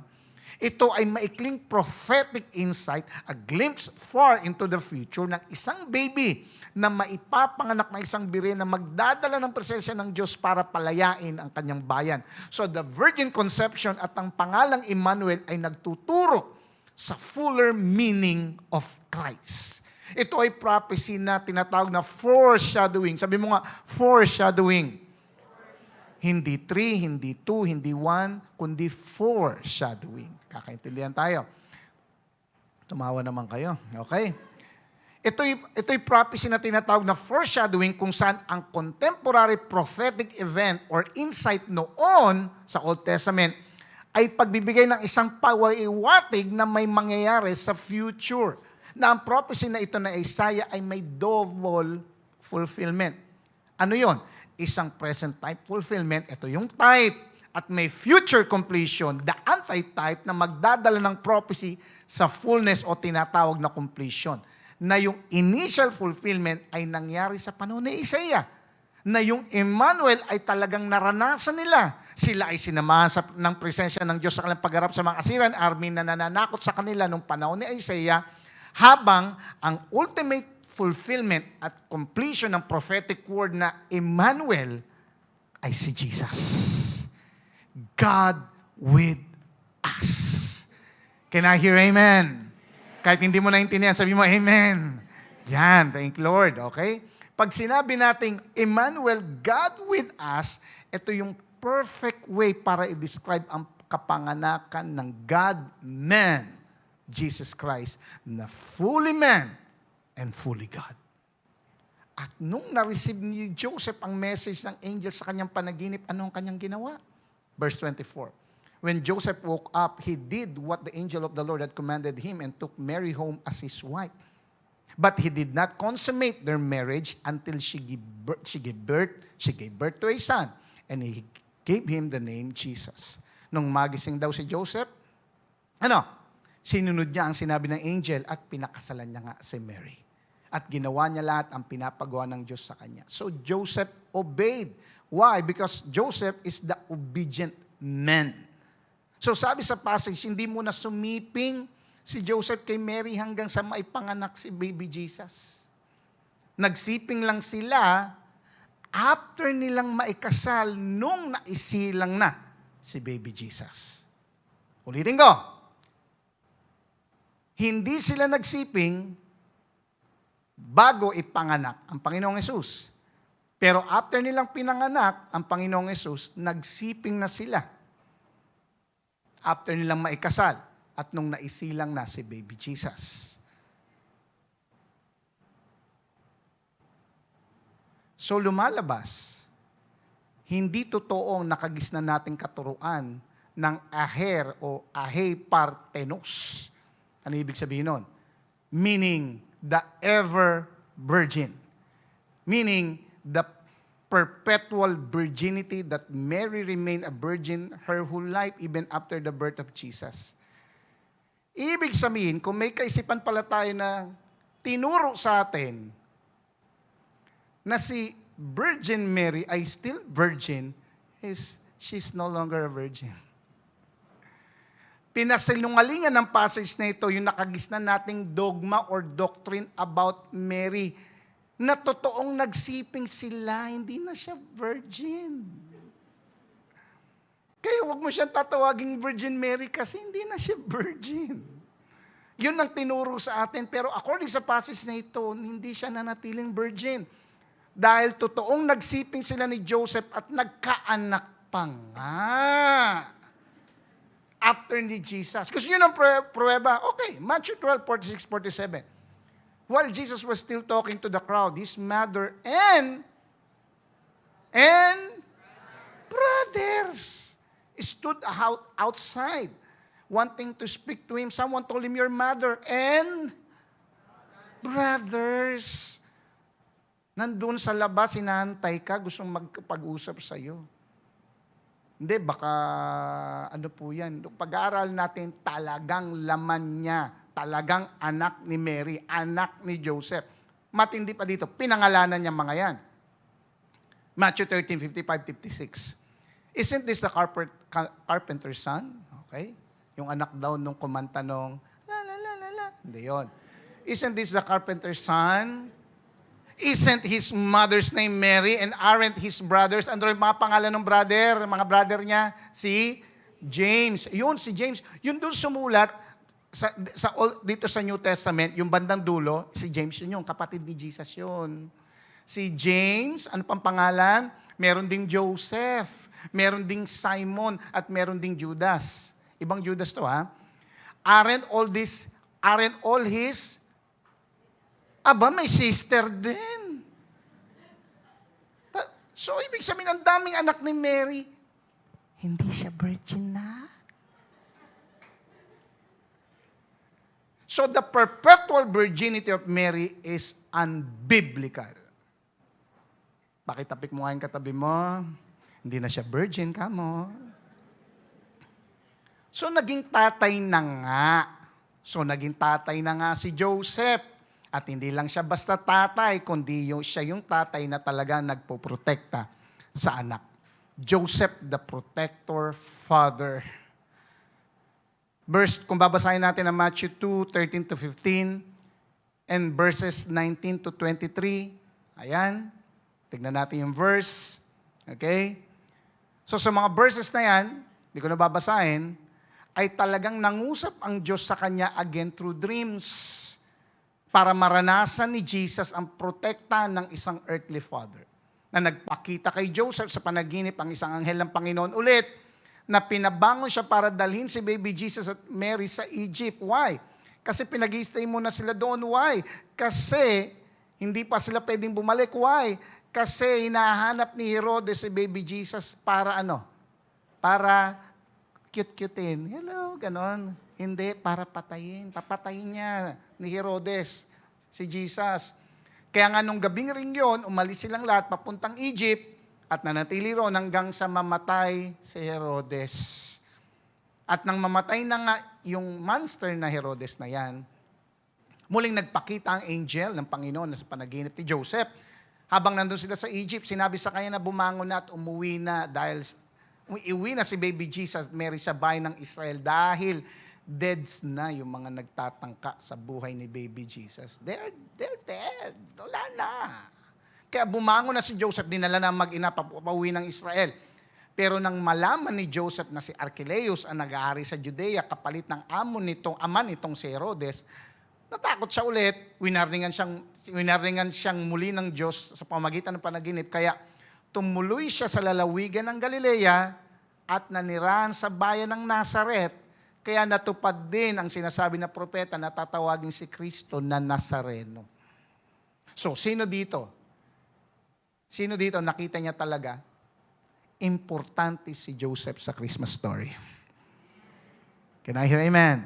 Ito ay maikling prophetic insight, a glimpse far into the future ng isang baby na maipapanganak na isang biri na magdadala ng presensya ng Diyos para palayain ang kanyang bayan. So the virgin conception at ang pangalang Emmanuel ay nagtuturo sa fuller meaning of Christ. Ito ay prophecy na tinatawag na foreshadowing. Sabi mo nga, foreshadowing. Hindi 3, hindi 2, hindi 1, kundi foreshadowing. Kakaintindihan tayo. Tumawa naman kayo. Okay? Ito'y prophecy na tinatawag na foreshadowing kung saan ang contemporary prophetic event or insight noon sa Old Testament ay pagbibigay ng isang pawaiwatig na may mangyayari sa future. Na ang prophecy na ito na Isaiah ay may double fulfillment. Ano yon? Isang present type fulfillment, ito yung type, at may future completion, the anti-type na magdadala ng prophecy sa fullness o tinatawag na completion. Na yung initial fulfillment ay nangyari sa panahon ni Isaiah. Na yung Emmanuel ay talagang naranasan nila. Sila ay sinamahan ng presensya ng Diyos sa kanilang pagharap sa mga Assyrian army na nananakot sa kanila nung panahon ni Isaiah, habang ang ultimate fulfillment at completion ng prophetic word na Emmanuel ay si Jesus. God with us. Can I hear amen? Kahit hindi mo naintindihan, sabi mo, amen. Yan, thank you, Lord. Okay? Pag sinabi nating Emmanuel, God with us, ito yung perfect way para i-describe ang kapanganakan ng God-man, Jesus Christ, na fully man and fully God. At nung na-receive ni Joseph ang message ng angel sa kanyang panaginip, ano ang kanyang ginawa? Verse 24. When Joseph woke up, he did what the angel of the Lord had commanded him and took Mary home as his wife. But he did not consummate their marriage until she gave birth to a son. And he gave him the name Jesus. Nung magising daw si Joseph, sinunod niya ang sinabi ng angel at pinakasalan niya nga si Mary. At ginawa niya lahat ang pinapagawa ng Diyos sa kanya. So Joseph obeyed. Why? Because Joseph is the obedient man. So sabi sa passage, hindi muna sumiping si Joseph kay Mary hanggang sa maipanganak si baby Jesus. Nagsiping lang sila after nilang maikasal nung naisilang na si baby Jesus. Ulitin ko. Hindi sila nagsiping bago ipanganak ang Panginoong Hesus. Pero after nilang pinanganak ang Panginoong Hesus, nagsiping na sila. After nilang maikasal at nung naisilang na si baby Jesus. So lumalabas, hindi totoong nakagisnan nating katuruan ng aher o ahe partenos. Ano ibig sabihin nun? Meaning, the ever virgin. Meaning, the perpetual virginity that Mary remained a virgin her whole life even after the birth of Jesus. Ibig sabihin, kung may kaisipan pala tayo na tinuro sa atin na si Virgin Mary ay still virgin, she's no longer a virgin. Pinasalungalingan ng passage na ito yung nakagisnan nating dogma or doctrine about Mary na totoong nagsiping sila, hindi na siya virgin. Kaya huwag mo siyang tatawaging Virgin Mary kasi hindi na siya virgin. Yun ang tinuro sa atin. Pero according sa passage na ito, hindi siya nanatiling virgin. Dahil totoong nagsiping sila ni Joseph at nagkaanak pa nga. After ni Jesus. Kasi yun ang pruweba. Okay, Matthew 12, 46, 47. While Jesus was still talking to the crowd, his mother and brothers stood outside wanting to speak to him. Someone told him, your mother and brothers. Nandun sa labas, hinahantay ka, gustong magpag-usap sa'yo. Hindi, baka ano po yan. Pag-aaral natin, talagang laman niya. Talagang anak ni Mary, anak ni Joseph. Matindi pa dito, pinangalanan niya mga yan. Matthew 13, 55, 56. Isn't this the carpenter's son? Okay. Yung anak daw nung kumanta nung, la la la la la. Hindi yun. Isn't this the carpenter's son? Isn't his mother's name Mary? And aren't his brothers? Ano rin mga pangalan ng brother? Mga brother niya? Si James. Yun, si James. Yun doon sumulat dito sa New Testament, yung bandang dulo, si James yun, yung kapatid ni Jesus yun. Si James, ano pang pangalan? Meron ding Joseph, meron ding Simon, at meron ding Judas. Ibang Judas to, ha? Aren't all his? Aba, may sister din. So, ibig sabihin, ang daming anak ni Mary, hindi siya virgin na. So, the perpetual virginity of Mary is unbiblical. Pakitapik mo nga yung katabi mo, hindi na siya virgin ka mo. So, naging tatay na nga. Naging tatay na nga si Joseph. At hindi lang siya basta tatay, kundi siya yung tatay na talaga nagpoprotekta sa anak. Joseph, the protector father. Kung babasahin natin ang Matthew 2:13 to 15, and verses 19 to 23, ayan, tignan natin yung verse. Okay? So sa mga verses na yan, hindi ko na babasahin, ay talagang nangusap ang Diyos sa kanya again through dreams para maranasan ni Jesus ang protekta ng isang earthly father na nagpakita kay Joseph sa panaginip ang isang anghel ng Panginoon ulit na pinabangon siya para dalhin si baby Jesus at Mary sa Egypt. Why? Kasi pinag-i-stay muna sila doon. Why? Kasi hindi pa sila pwedeng bumalik. Why? Kasi hinahanap ni Herodes si baby Jesus para ano? Para cute-cutein. Hello, ganon. Hindi, para patayin. Papatayin niya ni Herodes si Jesus. Kaya nga nung gabing ring yun, umalis silang lahat papuntang Egypt at nanatili ron hanggang sa mamatay si Herodes. At nang mamatay na nga yung monster na Herodes na yan, muling nagpakita ang angel ng Panginoon sa panaginip ni Joseph. Habang nandun sila sa Egypt, sinabi sa kanya na bumangon na at umuwi na dahil iuwi na si baby Jesus at Mary sa bayan ng Israel dahil deads na yung mga nagtatangka sa buhay ni baby Jesus. They're dead. Wala na. Kaya bumangon na si Joseph, dinala na mag-ina pauwi ng Israel. Pero nang malaman ni Joseph na si Archelaus ang nag-aari sa Judea kapalit ng ama nitong si Herodes, natakot siya ulit. Winarningan siyang muli ng Diyos sa pamagitan ng panaginip. Kaya tumuloy siya sa lalawigan ng Galilea at nanirahan sa bayan ng Nazaret. Kaya natupad din ang sinasabi na propeta na tatawagin si Kristo na Nazareno. So, sino dito? Sino dito nakita niya talaga? Importante si Joseph sa Christmas story. Can I hear amen?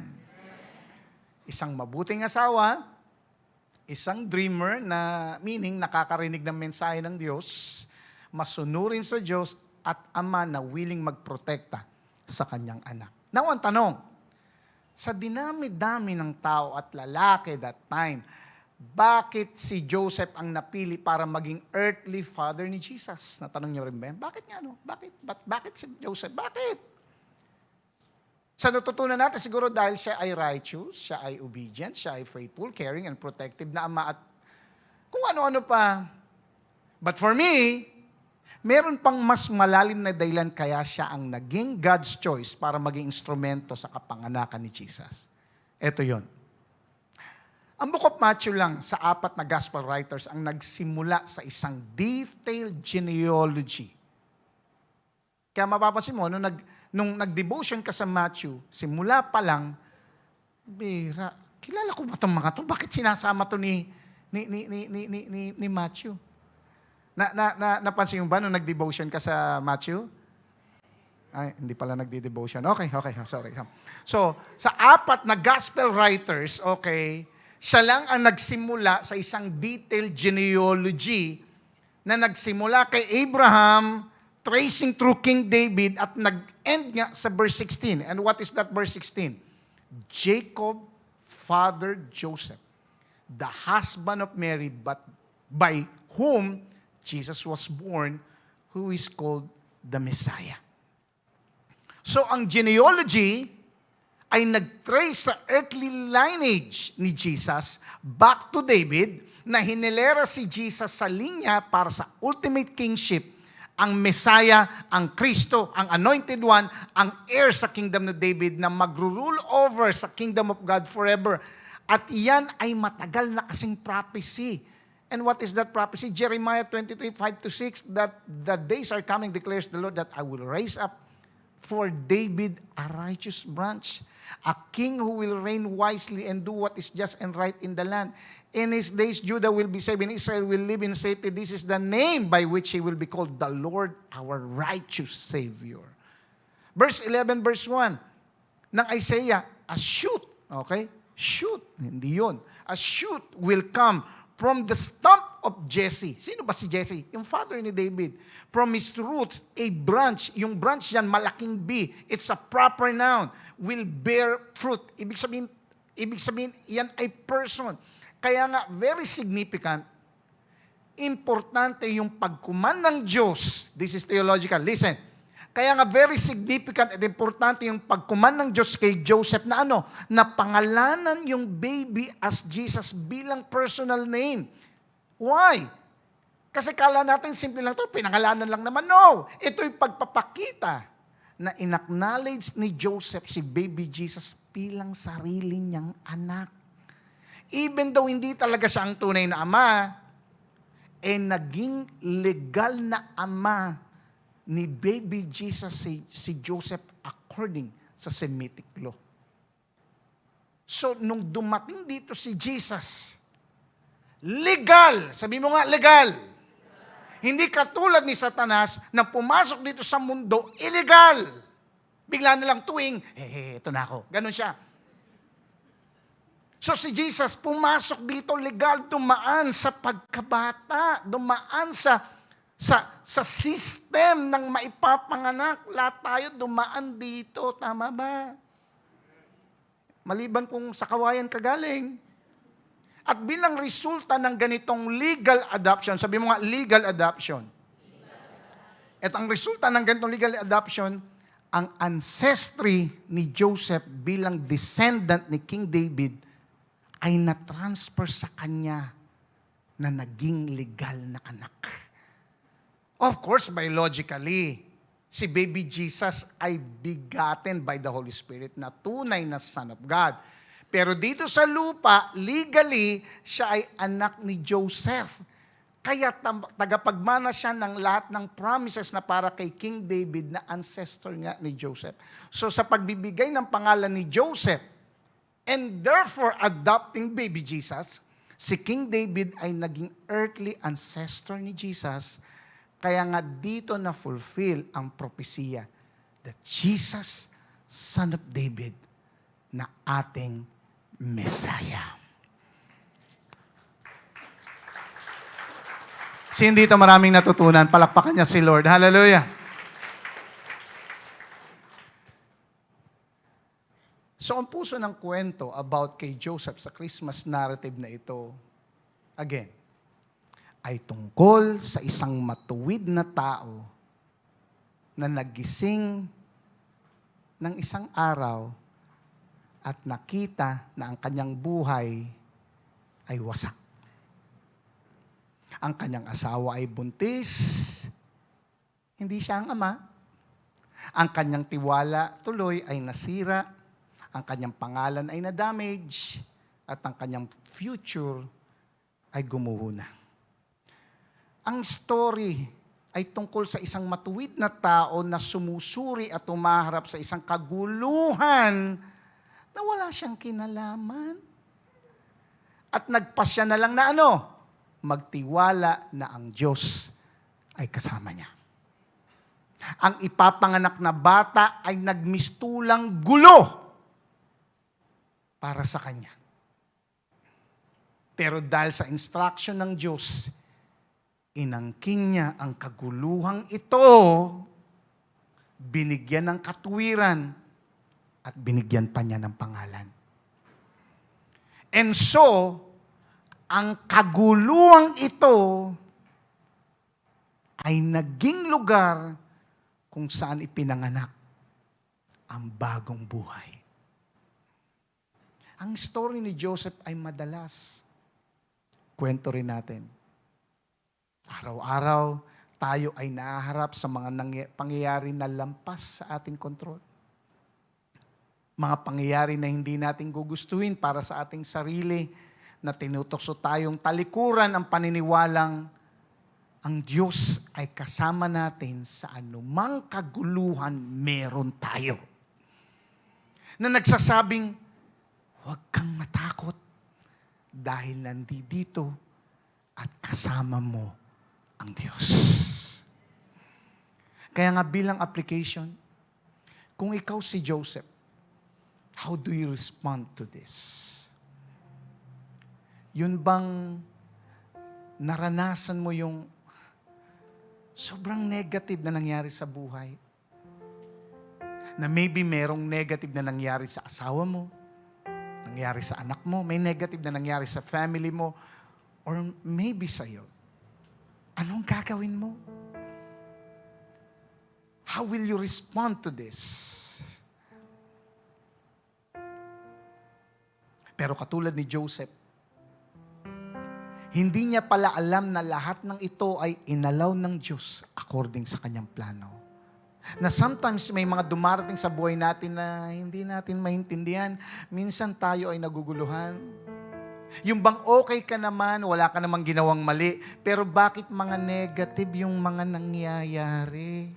Isang mabuting asawa, isang dreamer na meaning nakakarinig ng mensahe ng Diyos, masunurin sa Diyos at ama na willing magprotekta sa kanyang anak. Now, ang tanong, sa dinami-dami ng tao at lalaki that time, bakit si Joseph ang napili para maging earthly father ni Jesus? Natanong niyo rin ba? Bakit nga, no? Bakit si Joseph? Bakit? Sa natutunan natin, siguro dahil siya ay righteous, siya ay obedient, siya ay faithful, caring, and protective na ama at kung ano-ano pa. But for me, meron pang mas malalim na dahilan kaya siya ang naging God's choice para maging instrumento sa kapanganakan ni Jesus. Ito yon. Ang Book of Matthew lang sa 4 na gospel writers ang nagsimula sa isang detailed genealogy. Kaya mapapansin mo, nung nag-devotion ka sa Matthew, simula pa lang, bira, kilala ko ba itong mga to? Bakit sinasama to ni Matthew? Napansin mo ba nung nag-devotion ka sa Matthew? Ay, hindi pala nagdi-devotion. Okay, sorry. So, sa 4 na gospel writers, okay, siya lang ang nagsimula sa isang detailed genealogy na nagsimula kay Abraham, tracing through King David, at nag-end nga sa verse 16. And what is that verse 16? Jacob fathered Joseph, the husband of Mary, but by whom Jesus was born, who is called the Messiah. So, ang genealogy ay nag-trace sa earthly lineage ni Jesus back to David, na hinilera si Jesus sa linya para sa ultimate kingship, ang Messiah, ang Kristo, ang Anointed One, ang heir sa kingdom ni David na magro-rule over sa kingdom of God forever. At iyan ay matagal na kasing prophecy. And what is that prophecy? Jeremiah 23:5-6, that the days are coming, declares the Lord, that I will raise up for David a righteous branch, a king who will reign wisely and do what is just and right in the land. In his days, Judah will be saved, and Israel will live in safety. This is the name by which he will be called, the Lord, our righteous Savior. Verse 11, verse 1 ng Isaiah, a shoot, okay? Shoot, hindi yun. A shoot will come from the stump of Jesse. Sino ba si Jesse? Yung father ni David. From his roots, a branch. Yung branch yan, malaking B. It's a proper noun. Will bear fruit. Ibig sabihin, yan ay person. Kaya nga, very significant, importante yung pagkuman ng Diyos. This is theological. Listen. Kaya nga, very significant at importante yung pagkuman ng Diyos kay Joseph na ano? Na pangalanan yung baby as Jesus bilang personal name. Why? Kasi kala natin simple lang to, pinangalanan lang naman. No! Ito'y pagpapakita na inacknowledge ni Joseph si baby Jesus bilang sarili niyang anak. Even though hindi talaga siya ang tunay na ama, naging legal na ama ni baby Jesus si Joseph according sa Semitic law. So, nung dumating dito si Jesus, legal, sabi mo nga, legal. Hindi katulad ni Satanas na pumasok dito sa mundo, illegal. Bigla na lang tuwing, ito na ako. Ganon siya. So si Jesus pumasok dito legal, dumaan sa pagkabata, dumaan sa system ng maipapanganak. Lahat tayo dumaan dito, tama ba? Maliban kung sa kawayan ka galing. At bilang resulta ng ganitong legal adoption, sabi mo nga, legal adoption. At ang resulta ng ganitong legal adoption, ang ancestry ni Joseph bilang descendant ni King David ay na-transfer sa kanya na naging legal na anak. Of course, biologically, si baby Jesus ay begotten by the Holy Spirit na tunay na Son of God. Pero dito sa lupa, legally, siya ay anak ni Joseph. Kaya tagapagmana siya ng lahat ng promises na para kay King David na ancestor nga ni Joseph. So sa pagbibigay ng pangalan ni Joseph, and therefore adopting baby Jesus, si King David ay naging earthly ancestor ni Jesus. Kaya nga dito na fulfill ang propesiya that Jesus, Son of David, na ating Messiah. Sino dito maraming natutunan? Palakpakan niya si Lord. Hallelujah. So, ang puso ng kwento about kay Joseph sa Christmas narrative na ito, again, ay tungkol sa isang matuwid na tao na nagising ng isang araw at nakita na ang kanyang buhay ay wasak. Ang kanyang asawa ay buntis, hindi siya ang ama. Ang kanyang tiwala tuloy ay nasira. Ang kanyang pangalan ay na-damage at ang kanyang future ay gumuho na. Ang story ay tungkol sa isang matuwid na tao na sumusuri at umaharap sa isang kaguluhan na wala siyang kinalaman. At nagpasya na lang na magtiwala na ang Diyos ay kasama niya. Ang ipapanganak na bata ay nagmistulang gulo para sa kanya. Pero dahil sa instruction ng Diyos, inangkin niya ang kaguluhang ito, binigyan ng katuwiran, at binigyan pa niya ng pangalan. And so, ang kaguluhang ito ay naging lugar kung saan ipinanganak ang bagong buhay. Ang story ni Joseph ay madalas kwento rin natin. Araw-araw, tayo ay nahaharap sa mga pangyayari na lampas sa ating kontrol. Mga pangyayari na hindi natin gugustuhin para sa ating sarili, na tinutokso tayong talikuran ang paniniwalang ang Diyos ay kasama natin sa anumang kaguluhan meron tayo. Na nagsasabing, huwag kang matakot dahil nandito at kasama mo ang Diyos. Kaya nga bilang application, kung ikaw si Joseph, how do you respond to this? Yun bang naranasan mo yung sobrang negative na nangyari sa buhay? Na maybe merong negative na nangyari sa asawa mo, nangyari sa anak mo, may negative na nangyari sa family mo, or maybe sa'yo. Anong gagawin mo? How will you respond to this? Pero katulad ni Joseph, hindi niya pala alam na lahat ng ito ay inalaw ng Diyos according sa kanyang plano. Na sometimes may mga dumarating sa buhay natin na hindi natin maintindihan. Minsan tayo ay naguguluhan. Yung bang okay ka naman, wala ka namang ginawang mali, pero bakit mga negative yung mga nangyayari?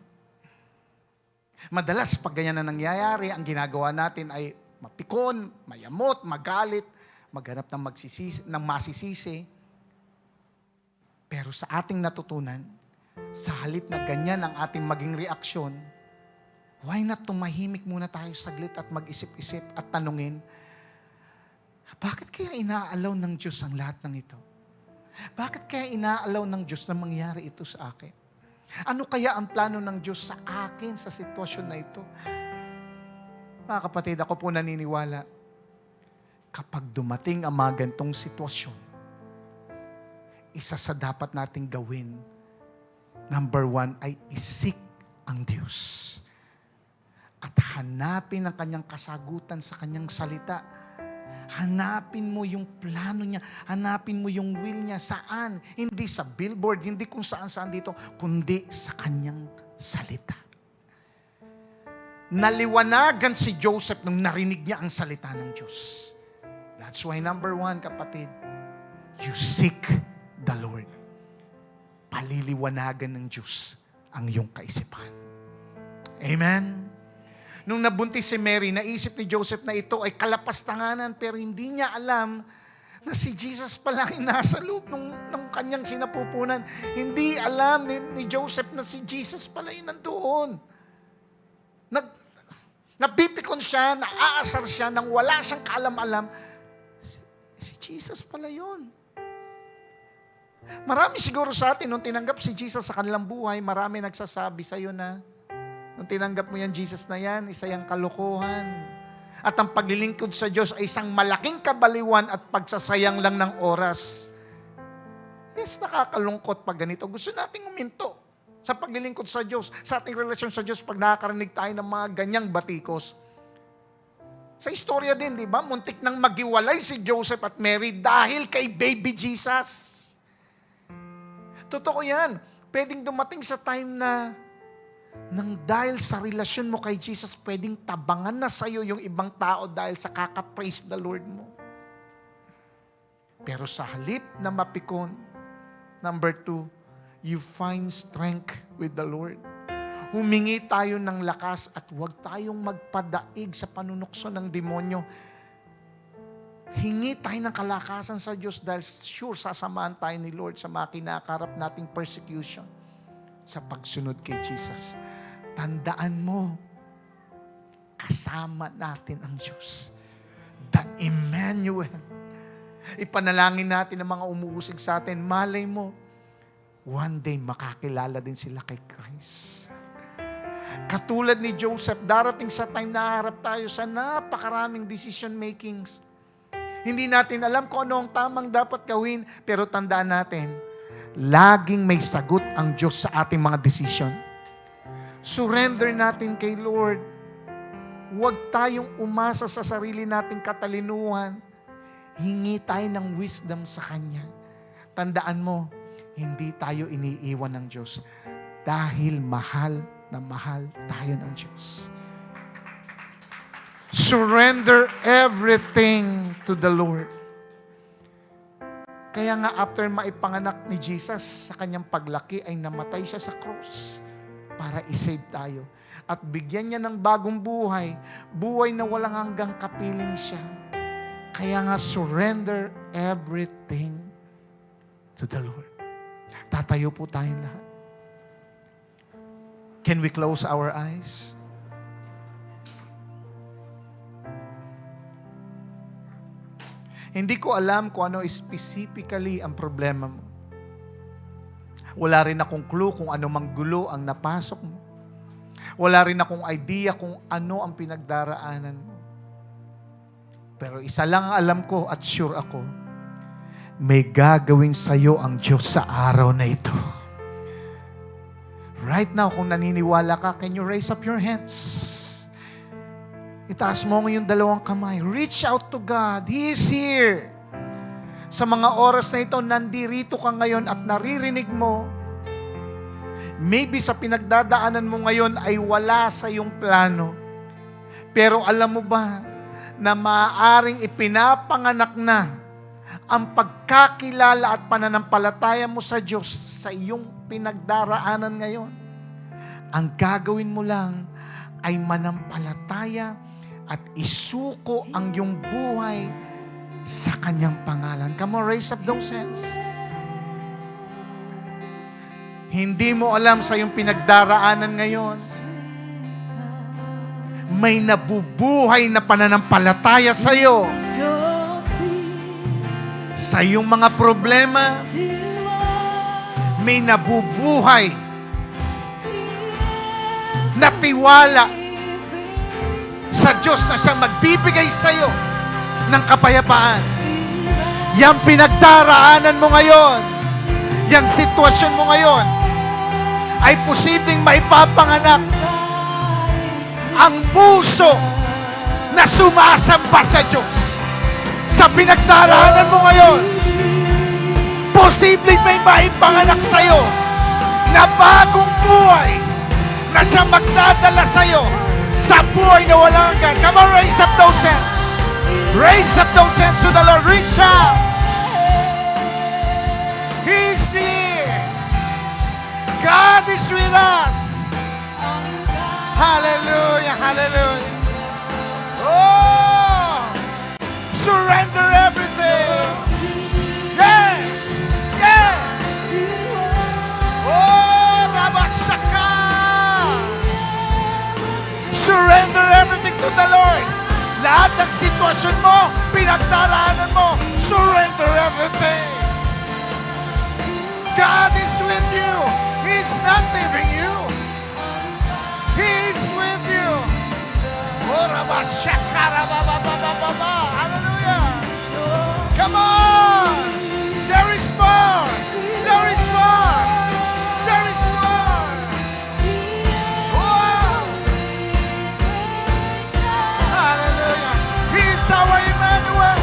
Madalas pag ganyan na nangyayari, ang ginagawa natin ay mapikon, mayamot, magalit, maghanap ng masisisi. Pero sa ating natutunan, sa halip na ganyan ang ating maging reaksyon, why not tumahimik muna tayo saglit at mag-isip-isip at tanungin, bakit kaya inaalaw ng Diyos ang lahat ng ito? Bakit kaya inaalaw ng Diyos na mangyari ito sa akin? Ano kaya ang plano ng Diyos sa akin sa sitwasyon na ito? Mga kapatid, ako po naniniwala, kapag dumating ang mga gantong sitwasyon, isa sa dapat nating gawin, number 1 ay isik ang Diyos. At hanapin ang kanyang kasagutan sa kanyang salita. Hanapin mo yung plano niya. Hanapin mo yung will niya. Saan? Hindi sa billboard, hindi kung saan-saan dito, kundi sa kanyang salita. Naliwanagan si Joseph nung narinig niya ang salita ng Diyos. That's why number 1, kapatid, you seek the Lord. Paliliwanagan ng Diyos ang iyong kaisipan. Amen? Nung nabuntis si Mary, naisip ni Joseph na ito ay kalapastanganan, pero hindi niya alam na si Jesus pala ay nasa loob ng kanyang sinapupunan. Hindi alam ni Joseph na si Jesus pala ay nandoon. Napipikon siya, naaasar siya, nang wala siyang kaalam-alam. Si Jesus pala yun. Marami siguro sa atin, nung tinanggap si Jesus sa kanilang buhay, marami nagsasabi sa'yo na, nung tinanggap mo yan, Jesus na yan, isa yung kalokohan. At ang paglilingkod sa Diyos ay isang malaking kabaliwan at pagsasayang lang ng oras. Yes, nakakalungkot pag ganito. Gusto nating uminto sa paglilingkod sa Diyos, sa ating relasyon sa Diyos pag nakakarinig tayo ng mga ganyang batikos. Sa istorya din, di ba? Muntik nang maghiwalay si Joseph at Mary dahil kay baby Jesus. Totoo yan. Pwedeng dumating sa time na nang dahil sa relasyon mo kay Jesus, pwedeng tabangan na sa'yo yung ibang tao dahil sa kaka-praise the Lord mo. Pero sa halip na mapikon, number 2, you find strength with the Lord. Humingi tayo ng lakas at huwag tayong magpadaig sa panunukso ng demonyo. Hingi tayo ng kalakasan sa Diyos dahil sure sasamahan tayo ni Lord sa mga kinakarap nating persecution sa pagsunod kay Jesus. Tandaan mo, kasama natin ang Diyos. The Emmanuel. Ipanalangin natin ang mga umuusig sa atin. Malay mo, one day makakilala din sila kay Christ. Katulad ni Joseph, darating sa time na harap tayo sa napakaraming decision makings. Hindi natin alam kung ano ang tamang dapat gawin, pero tandaan natin, laging may sagot ang Diyos sa ating mga decision. Surrender natin kay Lord.
Huwag tayong umasa sa sarili nating katalinuhan. Hingi tayo ng wisdom sa Kanya. Tandaan mo, hindi tayo iniiwan ng Diyos dahil mahal na mahal tayo ng Diyos. Surrender everything to the Lord. Kaya nga after maipanganak ni Jesus, sa kanyang paglaki ay namatay siya sa cross para isave tayo. At bigyan niya ng bagong buhay, buhay na walang hanggang kapiling siya. Kaya nga surrender everything to the Lord. Tatayo po tayong lahat. Can we close our eyes? Hindi ko alam kung ano specifically ang problema mo. Wala rin akong clue kung ano mang gulo ang napasok mo. Wala rin akong idea kung ano ang pinagdaraanan mo. Pero isa lang ang alam ko at sure ako, may gagawin sa iyo ang Diyos sa araw na ito. Right now, kung naniniwala ka, can you raise up your hands? Itaas mo yung dalawang kamay. Reach out to God. He is here. Sa mga oras na ito, nandirito ka ngayon at naririnig mo, maybe sa pinagdadaanan mo ngayon ay wala sa iyong plano. Pero alam mo ba na maaaring ipinapanganak na ang pagkakilala at pananampalataya mo sa Diyos sa iyong pinagdaraanan ngayon? Ang gagawin mo lang ay manampalataya at isuko ang iyong buhay sa Kanyang pangalan. Come on, raise up those hands. Hindi mo alam sa iyong pinagdaraanan ngayon, may nabubuhay na pananampalataya sa iyo. Sa iyong mga problema, may nabubuhay na tiwala sa Diyos na siyang magbibigay sa iyo ng kapayapaan. Yang pinagdaraanan mo ngayon, yang sitwasyon mo ngayon, ay posibleng maipapanganak ang puso na sumasamba sa Diyos. Sa pinagdaraanan mo ngayon, posibleng may maipanganak sa iyo na bagong buhay na siyang magdadala sa iyo sa buhay na walang hanggan. Come on, raise up those hands. Raise up those hands to the Lord. Reach out. He's here. God is with us. Hallelujah, hallelujah. Oh, surrender everything. Yeah, yeah. Oh, Rabashaka. Surrender everything to the Lord. Lahat ng sitwasyon mo, pinagdaraanan mo, surrender everything. God is with you. He's not leaving you. He's with you. Hallelujah. Come on. There is more. There is more. There is more. Wow. Hallelujah. He's our Emmanuel.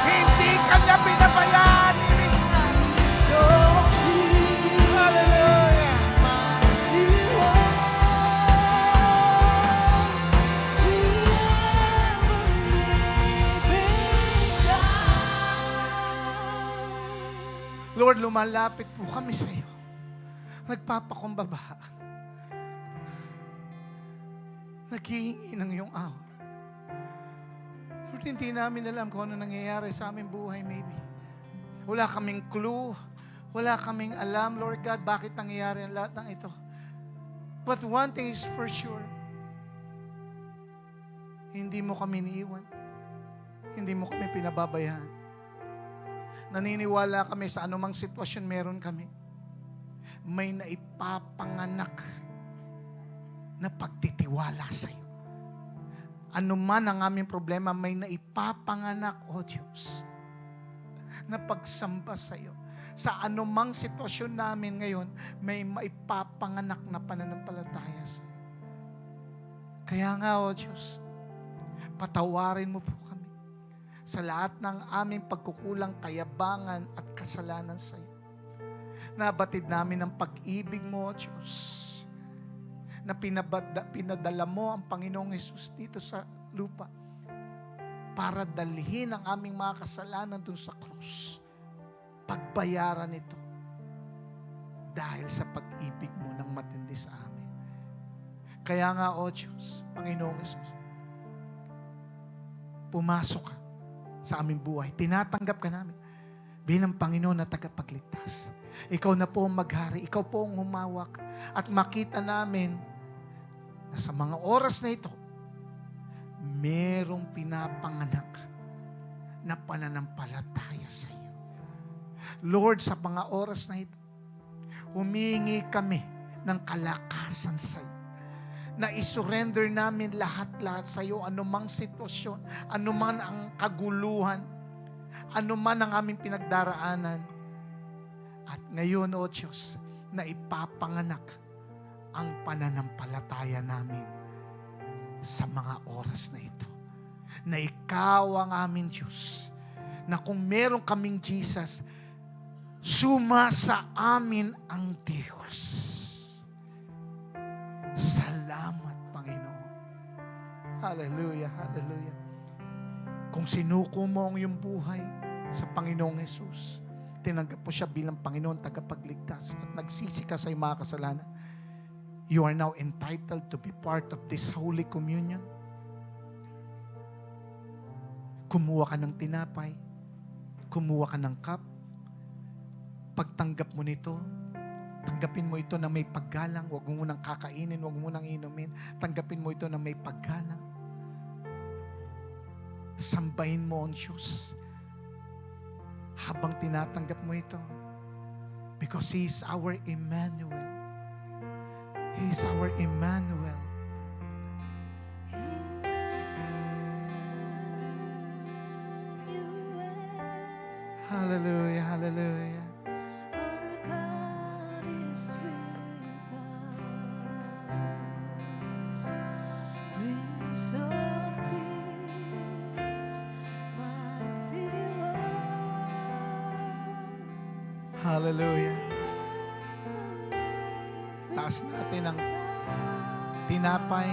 Hindi kanya pinabayaan ni minsan. Hallelujah. Lord, lumalapit po kami sa iyo. Nagpapakumbaba. Naghihingi ng iyong awa. Lord, hindi namin alam kung ano nangyayari sa aming buhay maybe. Wala kaming clue. Wala kaming alam, Lord God, bakit nangyayari ang lahat ng ito. But one thing is for sure. Hindi mo kami iniiwan. Hindi mo kami pinababayaan. Naniniwala kami sa anumang sitwasyon meron kami. May naipapanganak na pagtitiwala sa iyo. Ano man ang aming problema, may naipapanganak, O Diyos, na pagsamba sa iyo. Sa anumang sitwasyon namin ngayon, may maipapanganak na pananampalataya sa iyo. Kaya nga, O Diyos, patawarin mo po kami sa lahat ng aming pagkukulang, kayabangan at kasalanan sa iyo. Nabatid namin ang pag-ibig mo, O Diyos, na pinadala mo ang Panginoong Hesus dito sa lupa para dalhin ang aming mga kasalanan dun sa krus. Pagbayaran ito dahil sa pag-ibig mo ng matindi sa amin. Kaya nga, O Diyos, Panginoong Hesus, pumasok ka sa aming buhay. Tinatanggap ka namin bilang Panginoon na tagapagligtas. Ikaw na po ang maghari, ikaw po ang humawak, at makita namin na sa mga oras na ito, merong pinapanganak na pananampalataya sa iyo. Lord, sa mga oras na ito, humingi kami ng kalakasan sa iyo, na isurrender namin lahat-lahat sa iyo, anumang sitwasyon, anuman ang kaguluhan, anuman ang aming pinagdaraanan. At ngayon, O Diyos, na ipapanganak ang pananampalataya namin sa mga oras na ito. Na ikaw ang aming Diyos. Na kung meron kaming Jesus, suma sa amin ang Diyos. Salamat, Panginoon. Hallelujah, hallelujah. Kung sinuko mo ang iyong buhay sa Panginoong Jesus, tinanggap mo siya bilang Panginoon tagapagligtas at nagsisi ka sa iyong mga kasalanan, you are now entitled to be part of this Holy Communion. Kumuha ka ng tinapay, kumuha ka ng cup, pagtanggap mo nito, tanggapin mo ito na may paggalang, huwag mo munang kakainin, huwag mo munang inumin, tanggapin mo ito na may paggalang. Sambahin mo ang Diyos habang tinatanggap mo ito, because He is our Emmanuel. He is our Emmanuel. Hallelujah, hallelujah. Hallelujah. Taas natin ang tinapay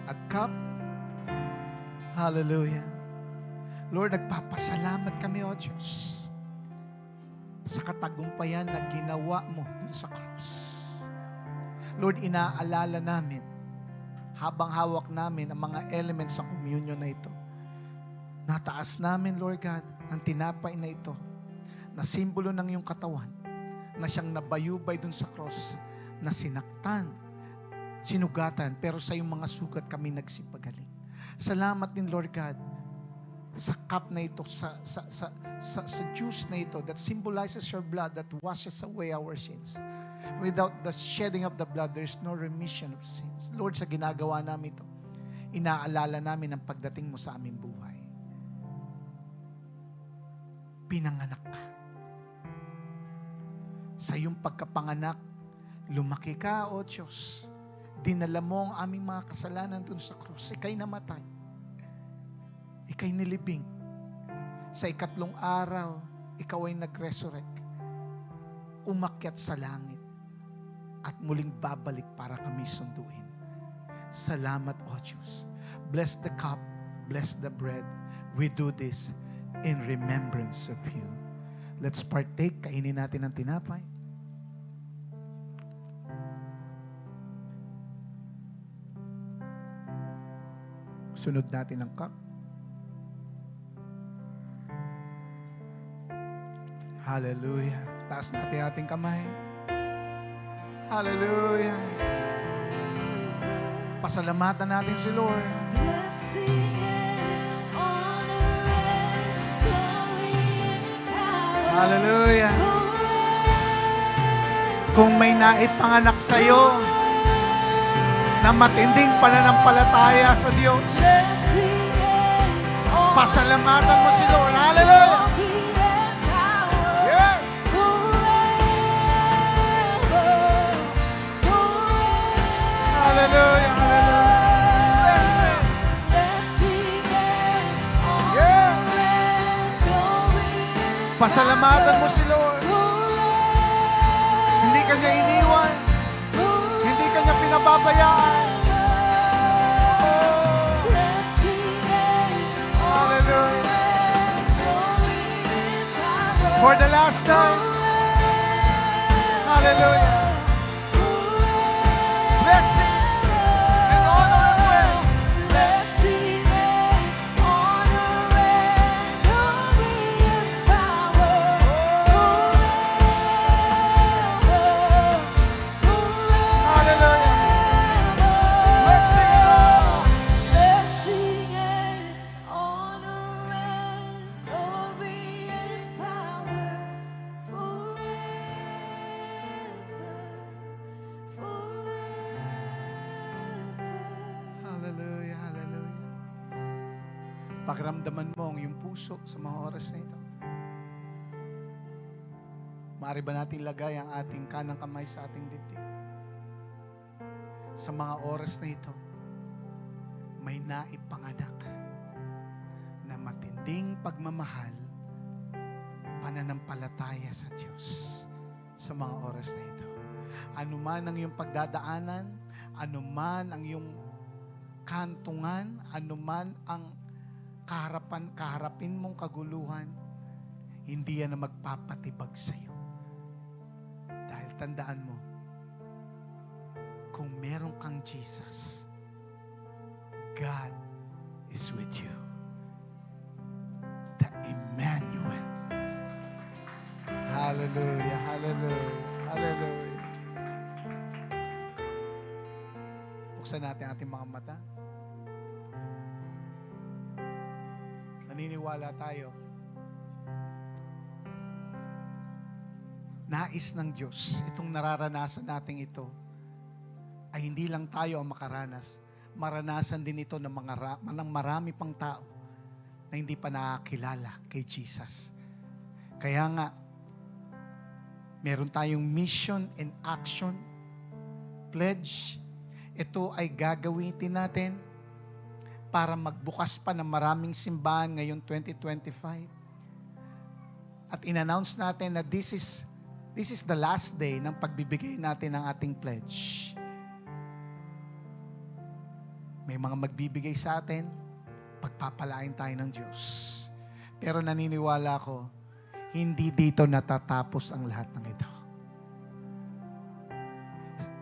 at cup. Hallelujah. Lord, nagpapasalamat kami, O Diyos, sa katagumpayan na ginawa mo dun sa cross. Lord, inaalala namin, habang hawak namin ang mga elements sa communion na ito, nataas namin, Lord God, ang tinapay na ito, na simbolo ng iyong katawan, na siyang nabayubay dun sa cross, na sinaktan, sinugatan, pero sa iyong mga sugat kami nagsipagaling. Salamat din, Lord God, sa cup na ito, sa juice na ito that symbolizes your blood that washes away our sins. Without the shedding of the blood, there is no remission of sins. Lord, sa ginagawa namin ito, inaalala namin ang pagdating mo sa aming buhay. Pinanganak ka. Sa iyong pagkapanganak, lumaki ka, O Diyos. Dinala mo ang aming mga kasalanan dun sa krus. Ika'y namatay. Ika'y nilibing. Sa ikatlong araw, ikaw ay nag-resurrect. Umakyat sa langit. At muling babalik para kami sunduin. Salamat, O Diyos. Bless the cup. Bless the bread. We do this in remembrance of you. Let's partake. Kainin natin ang tinapay. Sunod natin ang cup. Hallelujah. Taas natin ating kamay. Hallelujah. Pasalamatan natin si Lord. Hallelujah. Kung may naipanganak sa'yo, na matinding pananampalataya sa Diyos. Pasalamatan mo si Lord. Hallelujah! Yes! Hallelujah! Hallelujah! Blessed! Yeah! Pasalamatan mo si Lord. Hindi ka niya iniwan. Hindi ka niya pinababayaan. Hallelujah. For the last time. Hallelujah. Blessing and honor and praise. Hallelujah. Blessing and honor. Hallelujah, hallelujah. Pakiramdaman mo ang iyong puso sa mga oras na ito. Maaari ba natin lagay ang ating kanang kamay sa ating dibdib? Sa mga oras na ito, may naipanganak na matinding pagmamahal, pananampalataya sa Diyos sa mga oras na ito. Ano man ang iyong pagdadaanan, ano man ang iyong kantungan, ano man ang kaharapin mong kaguluhan, hindi yan na magpapatibag sa iyo. Dahil tandaan mo, kung meron kang Jesus, God is with you. The Emmanuel. Hallelujah, hallelujah, hallelujah. Buksan natin ating mga mata. Naniniwala tayo. Nais ng Diyos, itong nararanasan natin ito, ay hindi lang tayo ang makaranas. Maranasan din ito ng marami pang tao na hindi pa nakakilala kay Jesus. Kaya nga, meron tayong mission and action pledge. Ito ay gagawin natin para magbukas pa ng maraming simbahan ngayong 2025. At in-announce natin na this is the last day ng pagbibigay natin ng ating pledge. May mga magbibigay sa atin, pagpapalain tayo ng Diyos. Pero naniniwala ko, hindi dito natatapos ang lahat ng ito.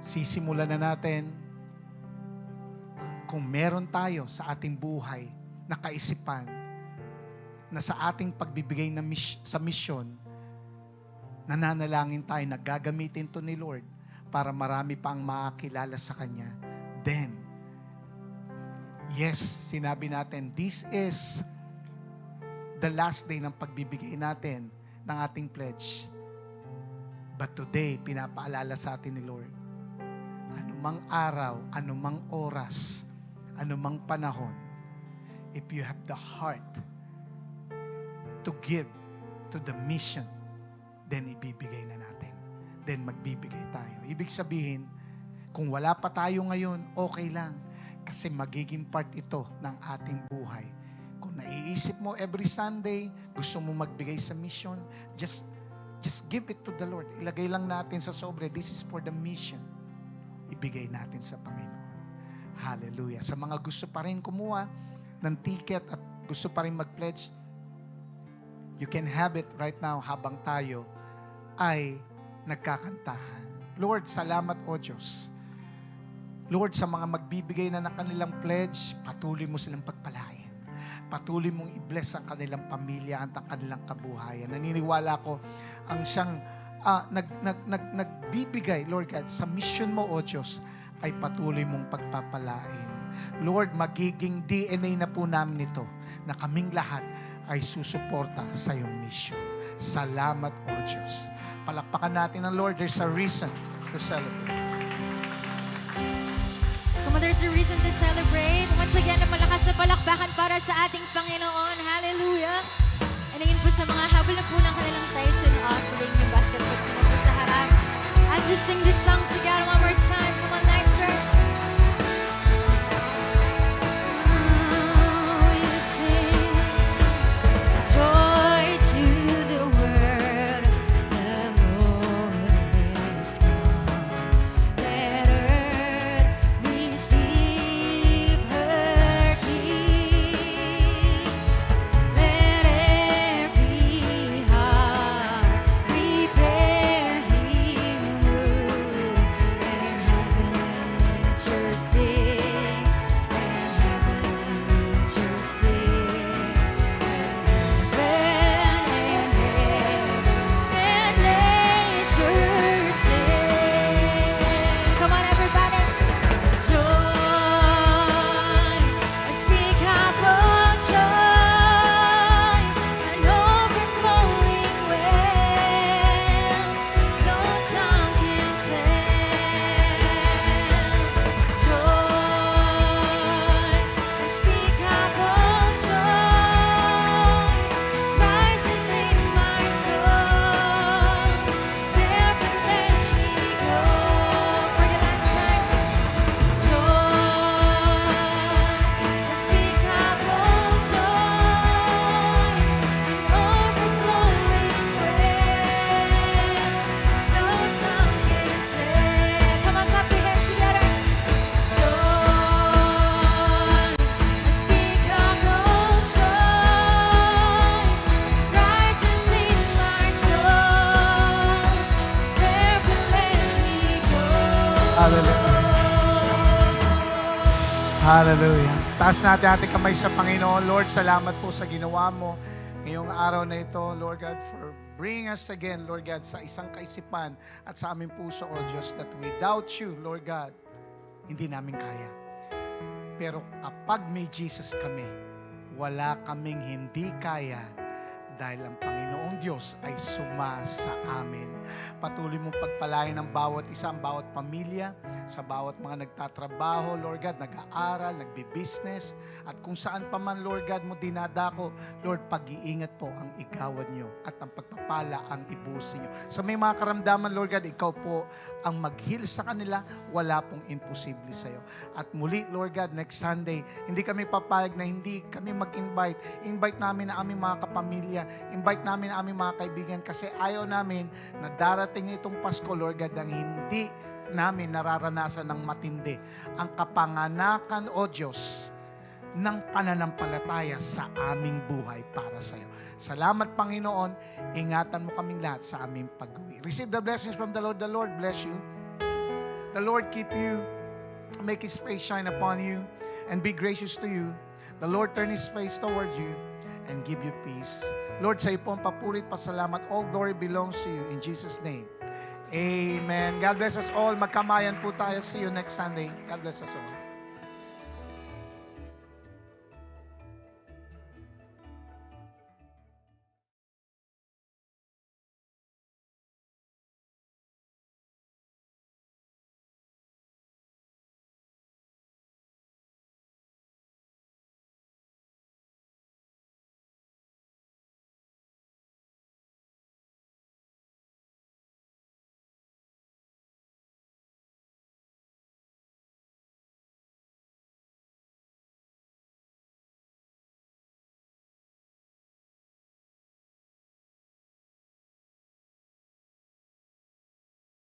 Sisimulan na natin kung meron tayo sa ating buhay na kaisipan na sa ating pagbibigay sa misyon, nananalangin tayo na gagamitin to ni Lord para marami pang makakilala sa Kanya. Then, yes, sinabi natin, this is the last day ng pagbibigay natin ng ating pledge. But today, pinapaalala sa atin ni Lord, anumang araw, anumang oras, anumang panahon, if you have the heart to give to the mission, then ibibigay na natin. Then magbibigay tayo. Ibig sabihin, kung wala pa tayo ngayon, okay lang. Kasi magiging part ito ng ating buhay. Kung naiisip mo every Sunday, gusto mo magbigay sa mission, just give it to the Lord. Ilagay lang natin sa sobre, this is for the mission. Ibigay natin sa Panginoon. Hallelujah. Sa mga gusto pa rin kumuha ng ticket at gusto pa rin mag-pledge, you can have it right now habang tayo ay nagkakantahan. Lord, salamat o Diyos. Lord, sa mga magbibigay na ng kanilang pledge, patuloy mo silang pagpalain. Patuloy mong i-bless ang kanilang pamilya at ang kanilang kabuhayan. Naniniwala ko, ang siyang nagbibigay, Lord God, sa mission mo, O Diyos, ay patuloy mong pagpapalain. Lord, magiging DNA na po namin ito, na kaming lahat ay susuporta sa iyong mission. Salamat, O Diyos. Palakpakan natin ang Lord. There's a reason to celebrate. Come
on, there's a reason to celebrate. Once again, na malakas na palakpakan para sa ating Panginoon. Hallelujah! And ayun po sa mga habol na po ng kanilang tithes and offering, yung basket po po sa harap. As we sing this song together one more time, come on, Light Church. Joy to the world, the Lord is come. Let earth receive her King. Let every heart prepare Him room, and heaven and nature sing, and heaven and nature sing. Come on, everybody. Joy, speak up of joy, an overflowing well, no tongue can tell. Joy, speak up of joy, rises in my soul, never let me go. For the last time, joy, speak up of joy, an overflowing well, no tongue can tell. Come on, clap your hands together. Joy, speak up of joy, rises in my soul, never let me go.
Hallelujah. Hallelujah. Taas natin ating kamay sa Panginoon. Lord, salamat po sa ginawa mo ngayong araw na ito, Lord God, for bringing us again, Lord God, sa isang kaisipan at sa aming puso, O Diyos, that without you, Lord God, hindi namin kaya. Pero kapag may Jesus kami, wala kaming hindi kaya dahil ang Panginoong Diyos ay suma sa amin. Patuloy mong pagpalain ng bawat isa, ang bawat pamilya, sa bawat mga nagtatrabaho, Lord God, nag-aaral, nagbi-business, at kung saan pa man, Lord God, mo dinadako, Lord, pag-iingat po ang igawan nyo at ang pagpapala ang ibusin nyo. Sa may mga karamdaman, Lord God, ikaw po ang mag-heal sa kanila, wala pong imposible sa'yo. At muli, Lord God, next Sunday, hindi kami papayag na hindi kami mag-invite. Invite namin na aming mga kapamilya, invite namin na aming mga kaibigan kasi ayaw namin na darating itong Pasko, Lord God, ang hindi namin nararanasan ng matindi ang kapanganakan, O Diyos, ng pananampalataya sa aming buhay para sa iyo. Salamat, Panginoon. Ingatan mo kaming lahat sa aming pag-uwi. Receive the blessings from the Lord. The Lord bless you. The Lord keep you, make His face shine upon you, and be gracious to you. The Lord turn His face toward you and give you peace. Lord, sa iyo po ang papurit, pasalamat. All glory belongs to you. In Jesus' name. Amen. God bless us all. Magkamayan po tayo. See you next Sunday. God bless us all.